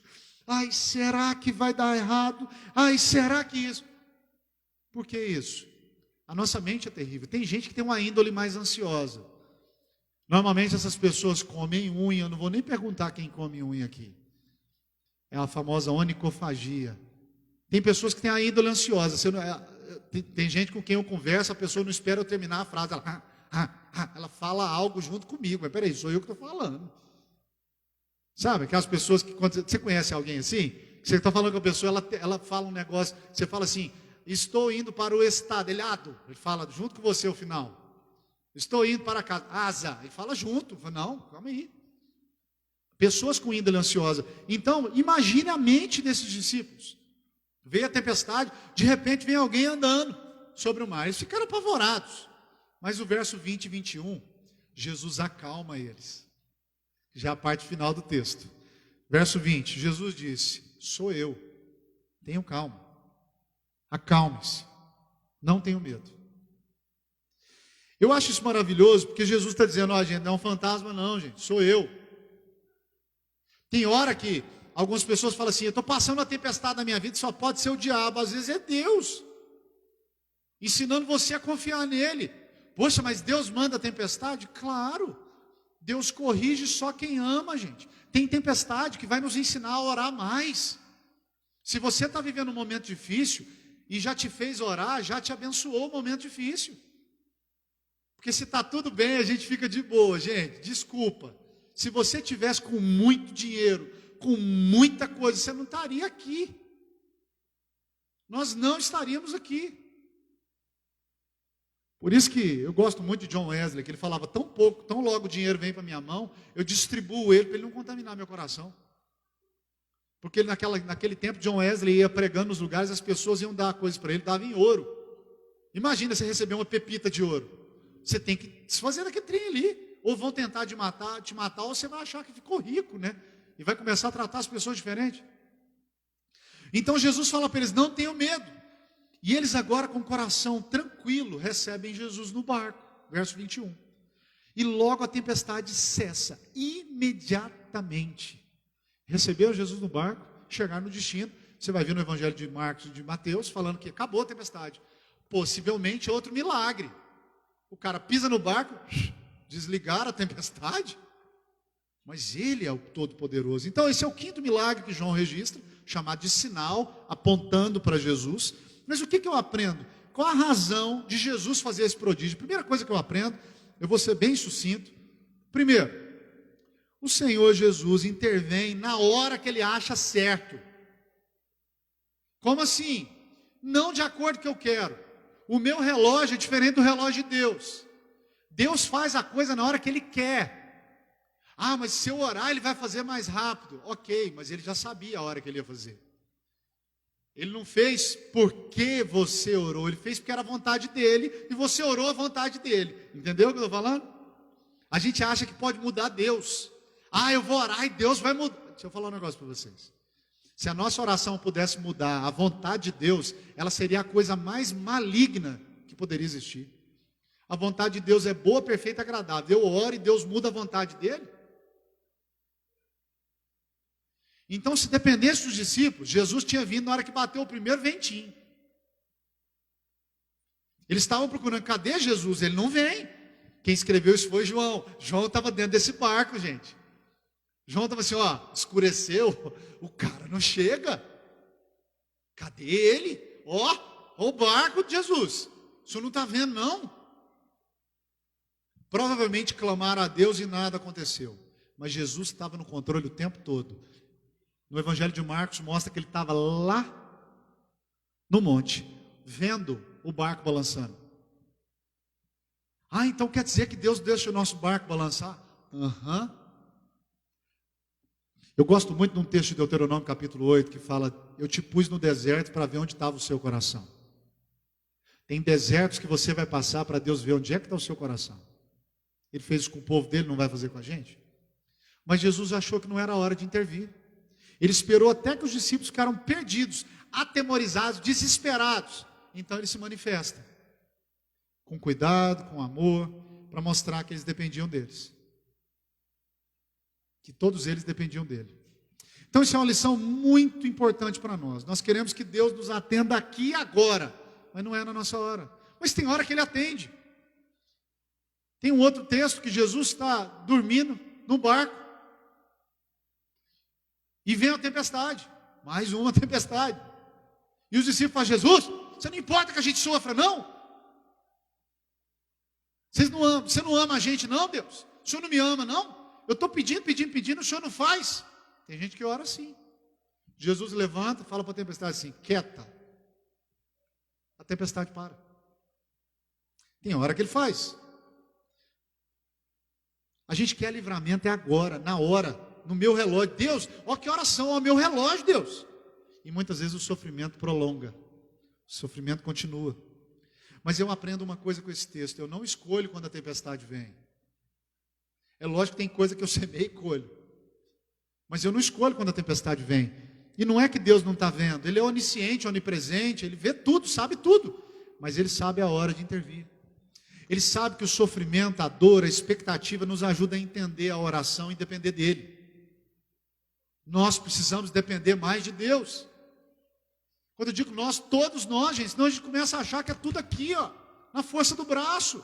Ai, será que vai dar errado? Ai, será que isso? Por que isso? A nossa mente é terrível. Tem gente que tem uma índole mais ansiosa. Normalmente essas pessoas comem unha. Eu não vou nem perguntar quem come unha aqui. É a famosa onicofagia. Tem pessoas que têm a índole ansiosa. Tem gente com quem eu converso, a pessoa não espera eu terminar a frase. Ela fala algo junto comigo. Mas peraí, sou eu que estou falando. Sabe, aquelas pessoas que, quando você conhece alguém assim, que você está falando com a pessoa, ela fala um negócio, você fala assim, estou indo para o estadilhado. Ele fala junto com você ao final. Estou indo para casa. Asa. Ele fala junto. Não, calma aí. Pessoas com índole ansiosa. Então, imagine a mente desses discípulos. Veio a tempestade, de repente vem alguém andando sobre o mar. Eles ficaram apavorados. Mas o verso 20 e 21, Jesus acalma eles. Já é a parte final do texto. Verso 20, Jesus disse, sou eu, tenham calma, acalme-se, não tenham medo. Eu acho isso maravilhoso, porque Jesus está dizendo, ó gente, não é um fantasma não, gente, sou eu. Tem hora que algumas pessoas falam assim, eu estou passando uma tempestade na minha vida, só pode ser o diabo, às vezes é Deus, ensinando você a confiar nele. Poxa, mas Deus manda a tempestade? Claro, Deus corrige só quem ama, gente. Tem tempestade que vai nos ensinar a orar mais. Se você está vivendo um momento difícil, e já te fez orar, já te abençoou o momento difícil. Porque se está tudo bem, a gente fica de boa, gente, desculpa. Se você tivesse com muito dinheiro, com muita coisa, você não estaria aqui. Nós não estaríamos aqui. Por isso que eu gosto muito de John Wesley, que ele falava tão pouco, tão logo o dinheiro vem para minha mão, eu distribuo ele para ele não contaminar meu coração. Porque ele, naquele tempo, John Wesley ia pregando nos lugares, as pessoas iam dar coisas para ele, dava em ouro. Imagina você receber uma pepita de ouro. Você tem que desfazer daquele trem ali. Ou vão tentar te matar, ou você vai achar que ficou rico, né? E vai começar a tratar as pessoas diferente. Então Jesus fala para eles, não tenham medo. E eles agora com o coração tranquilo recebem Jesus no barco. Verso 21. E logo a tempestade cessa, imediatamente. Receberam Jesus no barco, chegaram no destino. Você vai ver no Evangelho de Marcos e de Mateus falando que acabou a tempestade. Possivelmente outro milagre. O cara pisa no barco, desligaram a tempestade. Mas ele é o Todo-Poderoso. Então esse é o quinto milagre que João registra, chamado de sinal, apontando para Jesus. Mas o que eu aprendo? Qual a razão de Jesus fazer esse prodígio? Primeira coisa que eu aprendo, eu vou ser bem sucinto. Primeiro, o Senhor Jesus intervém na hora que Ele acha certo. Como assim? Não de acordo com o que eu quero. O meu relógio é diferente do relógio de Deus. Deus faz a coisa na hora que Ele quer. Ah, mas se eu orar, Ele vai fazer mais rápido. Ok, mas Ele já sabia a hora que Ele ia fazer. Ele não fez porque você orou, Ele fez porque era a vontade dEle, e você orou a vontade dEle. Entendeu o que eu estou falando? A gente acha que pode mudar Deus. Ah, eu vou orar e Deus vai mudar. Deixa eu falar um negócio para vocês. Se a nossa oração pudesse mudar a vontade de Deus, ela seria a coisa mais maligna que poderia existir. A vontade de Deus é boa, perfeita e agradável. Eu oro e Deus muda a vontade dEle. Então, se dependesse dos discípulos, Jesus tinha vindo na hora que bateu o primeiro ventinho. Eles estavam procurando, cadê Jesus? Ele não vem. Quem escreveu isso foi João. João estava dentro desse barco, gente. João estava assim, ó, escureceu, o cara não chega. Cadê ele? Ó o barco de Jesus. O senhor não está vendo, não? Provavelmente clamaram a Deus e nada aconteceu. Mas Jesus estava no controle o tempo todo. No Evangelho de Marcos mostra que ele estava lá no monte, vendo o barco balançando. Ah, então quer dizer que Deus deixa o nosso barco balançar? Aham. Eu gosto muito de um texto de Deuteronômio capítulo 8 que fala: eu te pus no deserto para ver onde estava o seu coração. Tem desertos que você vai passar para Deus ver onde é que está o seu coração. Ele fez isso com o povo dele, não vai fazer com a gente? Mas Jesus achou que não era hora de intervir. Ele esperou até que os discípulos ficaram perdidos, atemorizados, desesperados. Então ele se manifesta com cuidado, com amor, para mostrar que eles dependiam deles, que todos eles dependiam dele. Então isso é uma lição muito importante para nós. Nós queremos que Deus nos atenda aqui e agora, mas não é na nossa hora. Mas tem hora que Ele atende. Tem um outro texto que Jesus está dormindo no barco e vem a tempestade, mais uma tempestade. E os discípulos falam: Jesus, você não importa que a gente sofra, não? Você não ama a gente, não, Deus? O Senhor não me ama, não? Eu estou pedindo, o Senhor não faz. Tem gente que ora assim. Jesus levanta e fala para a tempestade assim: quieta. A tempestade para. Tem hora que Ele faz. A gente quer livramento, é agora, na hora, no meu relógio. Deus, ó que oração, ó meu relógio, Deus. E muitas vezes o sofrimento prolonga, o sofrimento continua. Mas eu aprendo uma coisa com esse texto: eu não escolho quando a tempestade vem. É lógico que tem coisa que eu semei e colho, mas eu não escolho quando a tempestade vem. E não é que Deus não está vendo, Ele é onisciente, onipresente, Ele vê tudo, sabe tudo, mas Ele sabe a hora de intervir. Ele sabe que o sofrimento, a dor, a expectativa nos ajuda a entender a oração e depender dEle. Nós precisamos depender mais de Deus. Quando eu digo nós, todos nós, gente, senão a gente começa a achar que é tudo aqui, ó, na força do braço.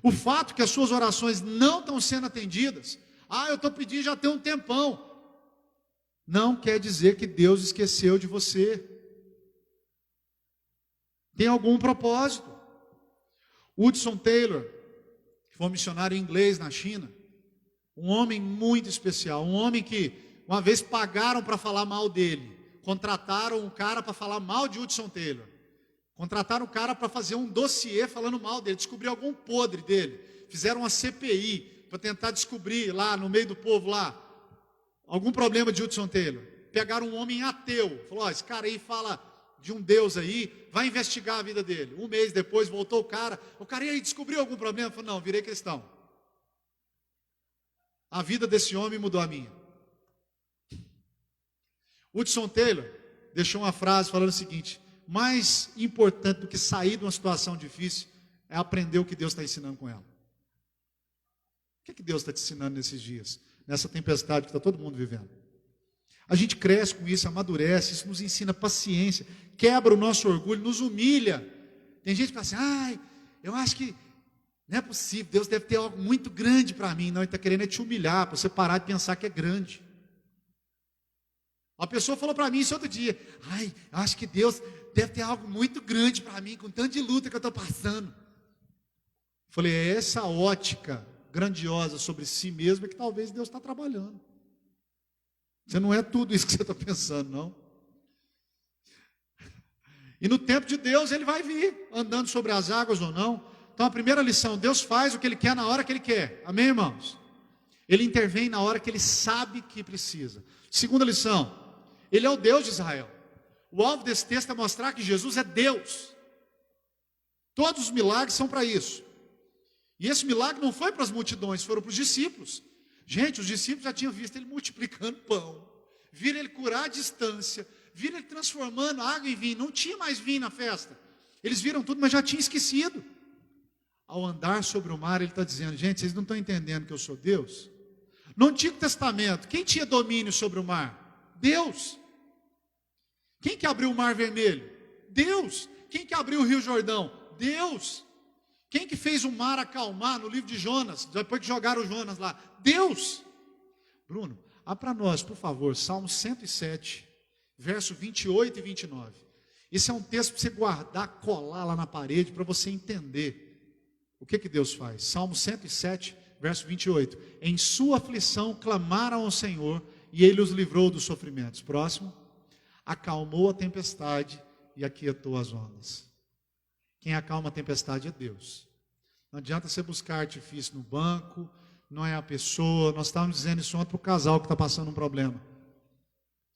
O fato que as suas orações não estão sendo atendidas, eu estou pedindo já tem um tempão, não quer dizer que Deus esqueceu de você. Tem algum propósito. Hudson Taylor, que foi um missionário inglês na China, um homem muito especial, um homem que uma vez pagaram para falar mal dele, contrataram um cara para falar mal de Hudson Taylor, contrataram um cara para fazer um dossiê falando mal dele, descobrir algum podre dele, fizeram uma CPI para tentar descobrir lá no meio do povo lá, algum problema de Hudson Taylor. Pegaram um homem ateu, falou: esse cara aí fala de um Deus aí, vai investigar a vida dele. Um mês depois voltou o cara, e aí, descobriu algum problema? Falou: não, virei cristão. A vida desse homem mudou a minha. Hudson Taylor deixou uma frase falando o seguinte: mais importante do que sair de uma situação difícil é aprender o que Deus está ensinando com ela. O que Deus está te ensinando nesses dias, nessa tempestade que está todo mundo vivendo? A gente cresce com isso, amadurece, isso nos ensina paciência, quebra o nosso orgulho, nos humilha. Tem gente que fala assim: eu acho que não é possível, Deus deve ter algo muito grande para mim. Não, Ele está querendo te humilhar, para você parar de pensar que é grande. Uma pessoa falou para mim isso outro dia: eu acho que Deus deve ter algo muito grande para mim, com tanto de luta que eu estou passando. Eu falei: é essa ótica grandiosa sobre si mesmo é que talvez Deus está trabalhando. Você não é tudo isso que você está pensando, não. E no tempo de Deus Ele vai vir, andando sobre as águas ou não. Então a primeira lição: Deus faz o que Ele quer na hora que Ele quer. Amém, irmãos? Ele intervém na hora que Ele sabe que precisa. Segunda lição: Ele é o Deus de Israel. O alvo desse texto é mostrar que Jesus é Deus. Todos os milagres são para isso. E esse milagre não foi para as multidões, foram para os discípulos. Gente, os discípulos já tinham visto Ele multiplicando pão, viram Ele curar à distância, viram Ele transformando água em vinho. Não tinha mais vinho na festa. Eles viram tudo, mas já tinham esquecido. Ao andar sobre o mar, Ele está dizendo: gente, vocês não estão entendendo que eu sou Deus? No Antigo Testamento, quem tinha domínio sobre o mar? Deus. Quem que abriu o Mar Vermelho? Deus. Quem que abriu o Rio Jordão? Deus. Quem que fez o mar acalmar no livro de Jonas, depois que jogaram Jonas lá? Deus. Bruno, para nós, por favor, Salmo 107, verso 28 e 29. Esse é um texto para você guardar, colar lá na parede, para você entender O que Deus faz? Salmo 107, verso 28. Em sua aflição clamaram ao Senhor e Ele os livrou dos sofrimentos. Próximo. Acalmou a tempestade e aquietou as ondas. Quem acalma a tempestade é Deus. Não adianta você buscar artifício no banco, não é a pessoa. Nós estávamos dizendo isso ontem para o casal que está passando um problema.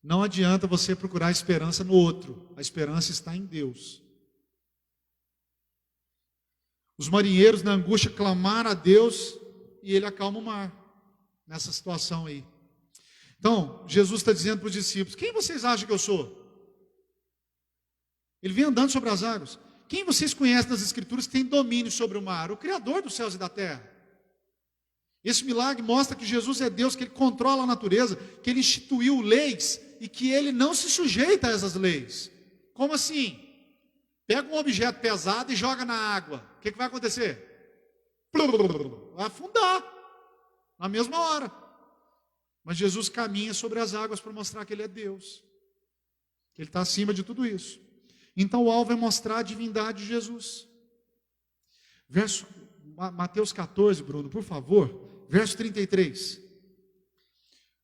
Não adianta você procurar esperança no outro. A esperança está em Deus. Os marinheiros na angústia clamaram a Deus e Ele acalma o mar. Nessa situação aí. Então, Jesus está dizendo para os discípulos: quem vocês acham que eu sou? Ele vem andando sobre as águas. Quem vocês conhecem nas Escrituras que tem domínio sobre o mar? O Criador dos céus e da terra. Esse milagre mostra que Jesus é Deus, que Ele controla a natureza, que Ele instituiu leis e que Ele não se sujeita a essas leis. Como assim? Pega um objeto pesado e joga na água. O que vai acontecer? Vai afundar na mesma hora. Mas Jesus caminha sobre as águas para mostrar que Ele é Deus, que Ele está acima de tudo isso. Então o alvo é mostrar a divindade de Jesus. Mateus 14, Bruno, por favor, verso 33.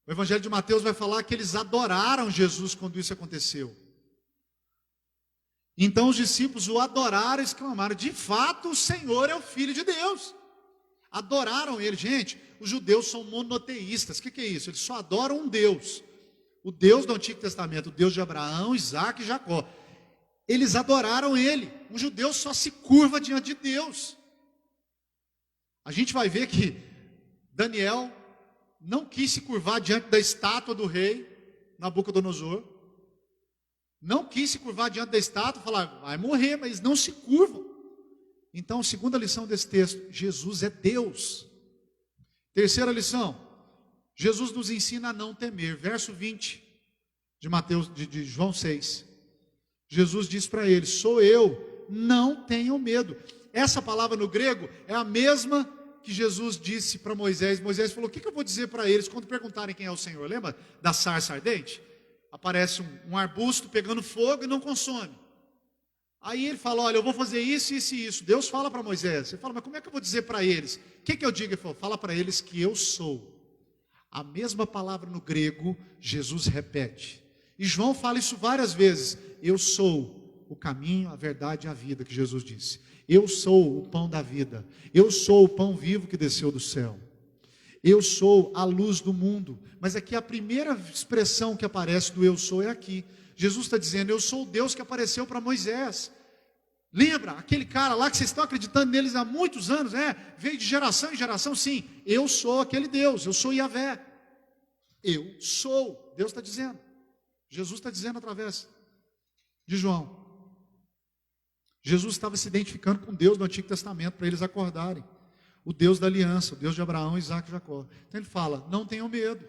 O Evangelho de Mateus vai falar que eles adoraram Jesus quando isso aconteceu. Então os discípulos o adoraram e exclamaram: de fato o Senhor é o Filho de Deus. Adoraram Ele. Gente, os judeus são monoteístas. O que é isso? Eles só adoram um Deus. O Deus do Antigo Testamento, o Deus de Abraão, Isaac e Jacó. Eles adoraram Ele. Um judeu só se curva diante de Deus. A gente vai ver que Daniel não quis se curvar diante da estátua do rei Nabucodonosor. Não quis se curvar diante da estátua, falar, vai morrer, mas não se curvam. Então, segunda lição desse texto: Jesus é Deus. Terceira lição: Jesus nos ensina a não temer. Verso 20 de João 6. Jesus diz para eles: sou eu, não tenham medo. Essa palavra no grego é a mesma que Jesus disse para Moisés. Moisés falou: o que eu vou dizer para eles quando perguntarem quem é o Senhor? Lembra da sarça ardente? Aparece um arbusto pegando fogo e não consome. Aí ele fala: olha, eu vou fazer isso, isso e isso. Deus fala para Moisés. Ele fala: mas como é que eu vou dizer para eles? O que eu digo? Ele falou: fala para eles que eu sou. A mesma palavra no grego, Jesus repete. E João fala isso várias vezes. Eu sou o caminho, a verdade e a vida, que Jesus disse. Eu sou o pão da vida. Eu sou o pão vivo que desceu do céu. Eu sou a luz do mundo. Mas aqui a primeira expressão que aparece do eu sou é aqui. Jesus está dizendo: eu sou o Deus que apareceu para Moisés. Lembra, aquele cara lá que vocês estão acreditando neles há muitos anos, veio de geração em geração, sim. Eu sou aquele Deus, eu sou Yahvé. Eu sou, Deus está dizendo. Jesus está dizendo através de João. Jesus estava se identificando com Deus do Antigo Testamento para eles acordarem. O Deus da aliança, o Deus de Abraão, Isaac e Jacó. Então ele fala: não tenham medo.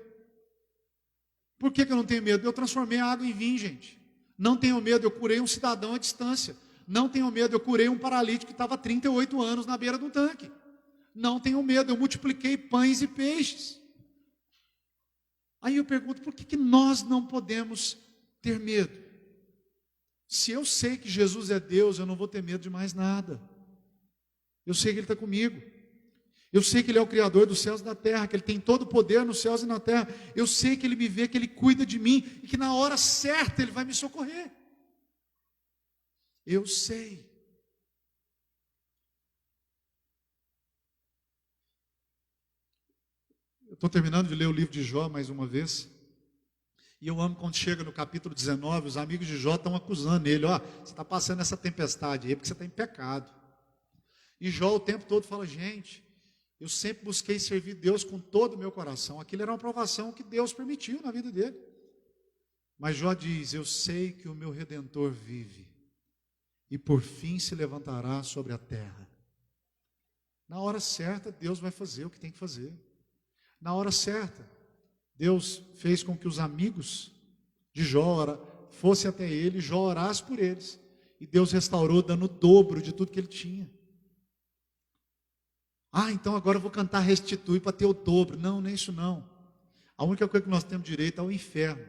Por que eu não tenho medo? Eu transformei a água em vinho, gente. Não tenham medo, eu curei um cidadão à distância. Não tenham medo, eu curei um paralítico que estava há 38 anos na beira de um tanque. Não tenham medo, eu multipliquei pães e peixes. Aí eu pergunto: por que nós não podemos ter medo? Se eu sei que Jesus é Deus, eu não vou ter medo de mais nada. Eu sei que Ele está comigo. Eu sei que Ele é o Criador dos céus e da terra, que Ele tem todo o poder nos céus e na terra. Eu sei que Ele me vê, que Ele cuida de mim e que na hora certa Ele vai me socorrer. Eu sei. Eu estou terminando de ler o livro de Jó mais uma vez. E eu amo quando chega no capítulo 19, os amigos de Jó estão acusando ele: ó, você está passando essa tempestade aí porque você está em pecado. E Jó o tempo todo fala: gente, eu sempre busquei servir Deus com todo o meu coração. Aquilo era uma provação que Deus permitiu na vida dele. Mas Jó diz: eu sei que o meu Redentor vive e por fim se levantará sobre a terra. Na hora certa, Deus vai fazer o que tem que fazer. Na hora certa, Deus fez com que os amigos de Jó fossem até ele, e Jó orasse por eles. E Deus restaurou, dando o dobro de tudo que ele tinha. Então agora eu vou cantar restitui para ter o dobro. Não, nem isso não. A única coisa que nós temos direito é o inferno.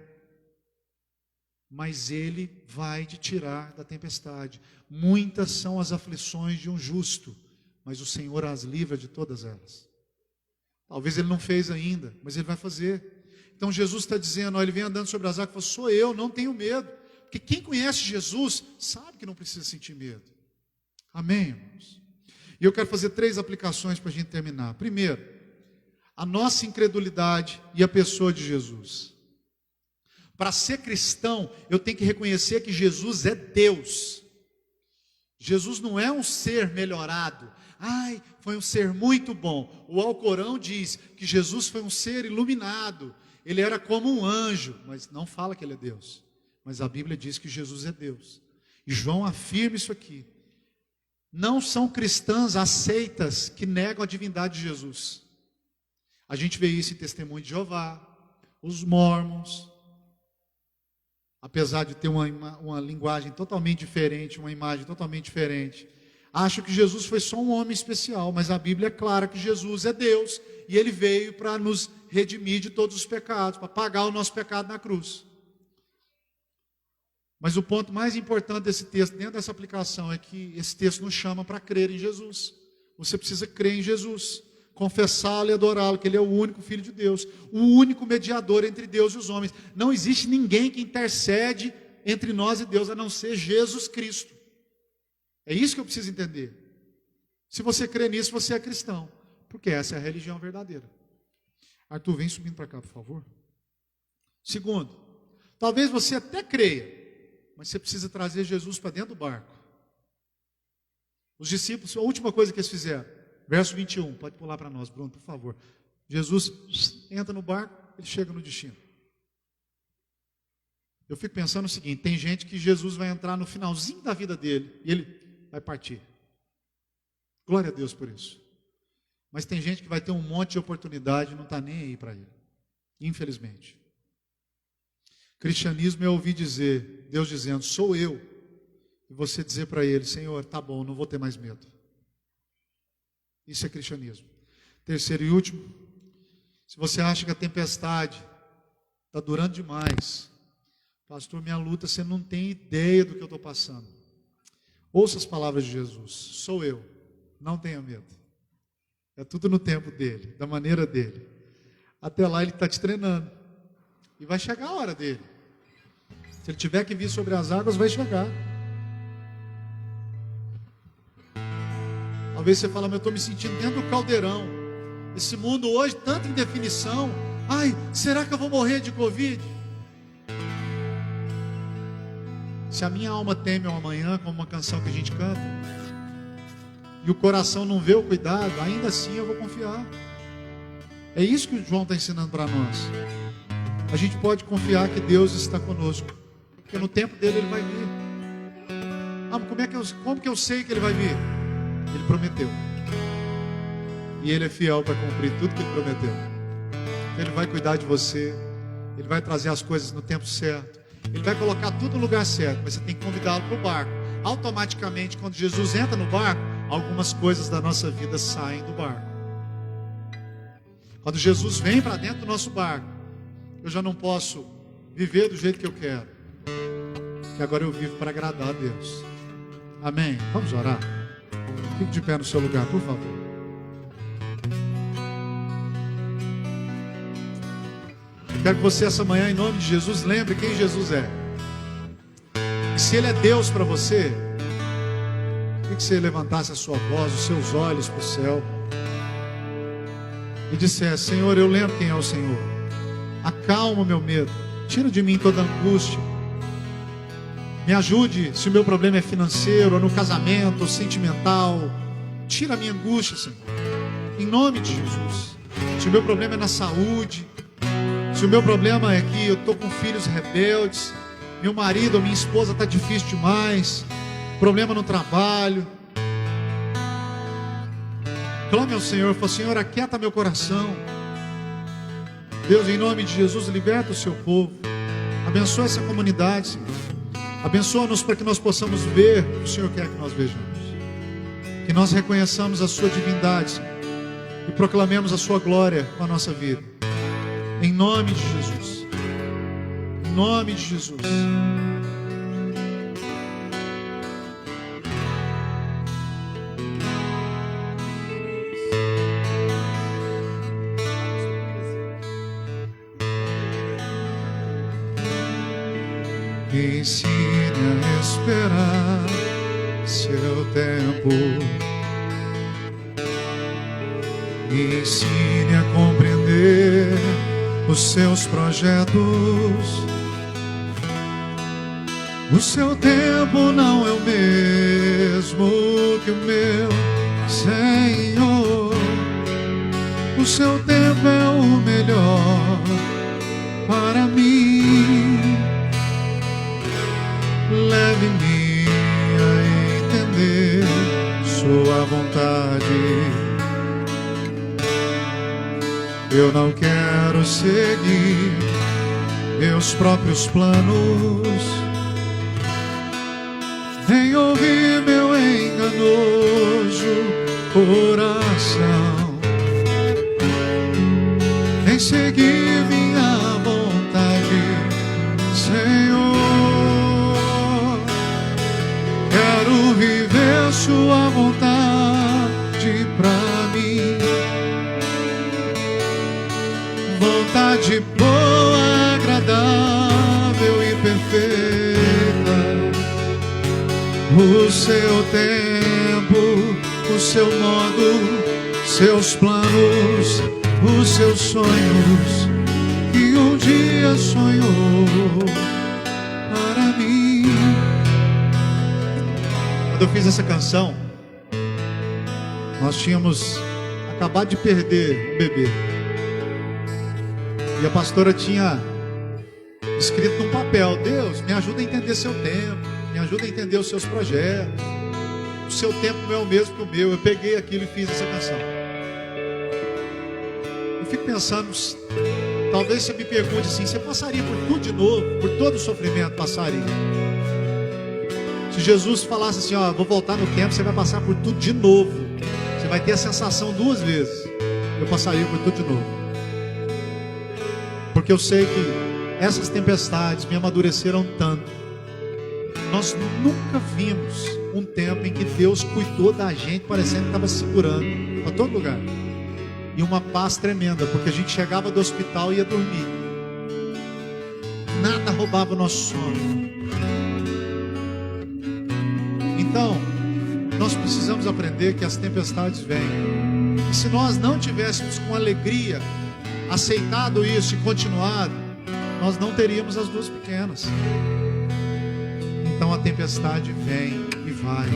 Mas Ele vai te tirar da tempestade. Muitas são as aflições de um justo, mas o Senhor as livra de todas elas. Talvez ele não fez ainda, mas ele vai fazer. Então Jesus está dizendo, ó, ele vem andando sobre as águas e fala, sou eu, não tenho medo. Porque quem conhece Jesus sabe que não precisa sentir medo. Amém, irmãos? E eu quero fazer 3 aplicações para a gente terminar. Primeiro, a nossa incredulidade e a pessoa de Jesus. Para ser cristão, eu tenho que reconhecer que Jesus é Deus. Jesus não é um ser melhorado. Ai, foi um ser muito bom. O Alcorão diz que Jesus foi um ser iluminado. Ele era como um anjo, mas não fala que ele é Deus. Mas a Bíblia diz que Jesus é Deus. E João afirma isso aqui. Não são cristãs aceitas que negam a divindade de Jesus. A gente vê isso em Testemunho de Jeová, os Mormons. Apesar de ter uma linguagem totalmente diferente, uma imagem totalmente diferente, acham que Jesus foi só um homem especial, mas a Bíblia é clara que Jesus é Deus, e Ele veio para nos redimir de todos os pecados, para pagar o nosso pecado na cruz. Mas o ponto mais importante desse texto, dentro dessa aplicação, é que esse texto nos chama para crer em Jesus. Você precisa crer em Jesus, confessá-lo e adorá-lo, que Ele é o único Filho de Deus, o único mediador entre Deus e os homens. Não existe ninguém que intercede entre nós e Deus, a não ser Jesus Cristo. É isso que eu preciso entender. Se você crê nisso, você é cristão, porque essa é a religião verdadeira. Arthur, vem subindo para cá, por favor. Segundo, talvez você até creia, mas você precisa trazer Jesus para dentro do barco. Os discípulos, a última coisa que eles fizeram, verso 21, pode pular para nós, Bruno, por favor. Jesus entra no barco, ele chega no destino. Eu fico pensando o seguinte, tem gente que Jesus vai entrar no finalzinho da vida dele, e ele vai partir. Glória a Deus por isso. Mas tem gente que vai ter um monte de oportunidade e não está nem aí para ele. Infelizmente. Cristianismo é ouvir dizer, Deus dizendo, sou eu. E você dizer para ele, Senhor, tá bom, não vou ter mais medo. Isso é cristianismo. Terceiro e último, se você acha que a tempestade está durando demais, pastor, minha luta, você não tem ideia do que eu estou passando. Ouça as palavras de Jesus, sou eu, não tenha medo. É tudo no tempo dele, da maneira dele. Até lá ele está te treinando. E vai chegar a hora dele. Se ele tiver que vir sobre as águas, vai chegar. Talvez você fale, mas eu estou me sentindo dentro do caldeirão. Esse mundo hoje, tanta indefinição. Ai, será que eu vou morrer de Covid? Se a minha alma teme ao amanhã, como uma canção que a gente canta, e o coração não vê o cuidado, ainda assim eu vou confiar. É isso que o João está ensinando para nós. A gente pode confiar que Deus está conosco, porque no tempo dele ele vai vir. Ah, mas como que eu sei que ele vai vir? Ele prometeu. E ele é fiel para cumprir tudo que ele prometeu. Ele vai cuidar de você, ele vai trazer as coisas no tempo certo, ele vai colocar tudo no lugar certo, mas você tem que convidá-lo para o barco. Automaticamente, quando Jesus entra no barco, algumas coisas da nossa vida saem do barco. Quando Jesus vem para dentro do nosso barco, eu já não posso viver do jeito que eu quero, que agora eu vivo para agradar a Deus. Amém? Vamos orar? Fique de pé no seu lugar, por favor. Quero que você essa manhã, em nome de Jesus, lembre quem Jesus é. E se Ele é Deus para você, queria que você levantasse a sua voz, os seus olhos para o céu e dissesse, Senhor, eu lembro quem é o Senhor. Acalma o meu medo, tira de mim toda angústia. Me ajude se o meu problema é financeiro, ou no casamento, ou sentimental. Tira a minha angústia, Senhor. Em nome de Jesus. Se o meu problema é na saúde, se o meu problema é que eu estou com filhos rebeldes, meu marido ou minha esposa está difícil demais, problema no trabalho, clame ao Senhor, fala, Senhor, aquieta meu coração. Deus, em nome de Jesus, liberta o seu povo, abençoa essa comunidade, Senhor. Abençoa-nos para que nós possamos ver o que o Senhor quer que nós vejamos, que nós reconheçamos a sua divindade, Senhor, e proclamemos a sua glória com a nossa vida. Em nome de Jesus. Em nome de Jesus. Me ensine a esperar seu tempo. Me ensine a compreender os seus projetos. O seu tempo não é o mesmo que o meu, Senhor. O seu tempo é o melhor para mim. Leve-me a entender sua vontade. Eu não quero seguir meus próprios planos, nem ouvir meu enganoso coração, nem seguir minha vontade, Senhor. Quero viver sua vontade pra mim, vontade boa, agradável e perfeita. O seu tempo, o seu modo, seus planos, os seus sonhos que um dia sonhou para mim. Quando eu fiz essa canção, nós tínhamos acabado de perder um bebê. E a pastora tinha escrito num papel: Deus, me ajuda a entender seu tempo, me ajuda a entender os seus projetos. O seu tempo não é o mesmo que o meu. Eu peguei aquilo e fiz essa canção. Eu fico pensando, talvez você me pergunte assim: você passaria por tudo de novo? Por todo o sofrimento? Passaria. Se Jesus falasse assim: ó, vou voltar no tempo, você vai passar por tudo de novo, você vai ter a sensação 2 vezes. Eu passaria por tudo de novo, porque eu sei que essas tempestades me amadureceram tanto. Nós nunca vimos um tempo em que Deus cuidou da gente, parecendo que estava segurando para todo lugar. E uma paz tremenda, porque a gente chegava do hospital e ia dormir. Nada roubava o nosso sono. Então, nós precisamos aprender que as tempestades vêm. E se nós não tivéssemos com alegria aceitado isso e continuado, nós não teríamos as 2 pequenas. Então a tempestade vem e vai.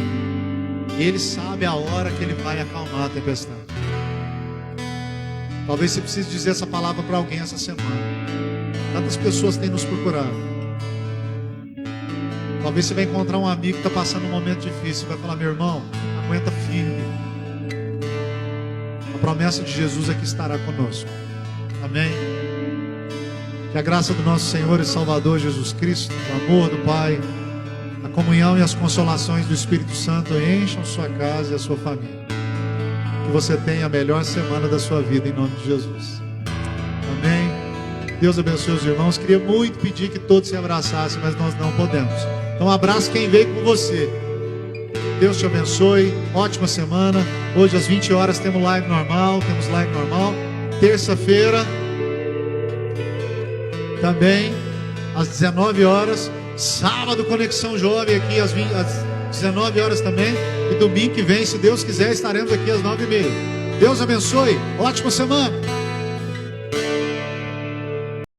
E Ele sabe a hora que Ele vai acalmar a tempestade. Talvez você precise dizer essa palavra para alguém essa semana. Tantas pessoas têm nos procurado. Talvez você vai encontrar um amigo que está passando um momento difícil e vai falar: meu irmão, aguenta firme. A promessa de Jesus é que estará conosco. Amém? Que a graça do nosso Senhor e Salvador Jesus Cristo, o amor do Pai, a comunhão e as consolações do Espírito Santo encham sua casa e a sua família. Que você tenha a melhor semana da sua vida, em nome de Jesus. Amém? Deus abençoe os irmãos. Queria muito pedir que todos se abraçassem, mas nós não podemos. Então abraço quem veio com você. Deus te abençoe. Ótima semana. Hoje às 20 horas temos live normal. Terça-feira também às 19 horas. Sábado, Conexão Jovem aqui às 19 horas também. E domingo que vem, se Deus quiser, estaremos aqui às 9h30. Deus abençoe. Ótima semana.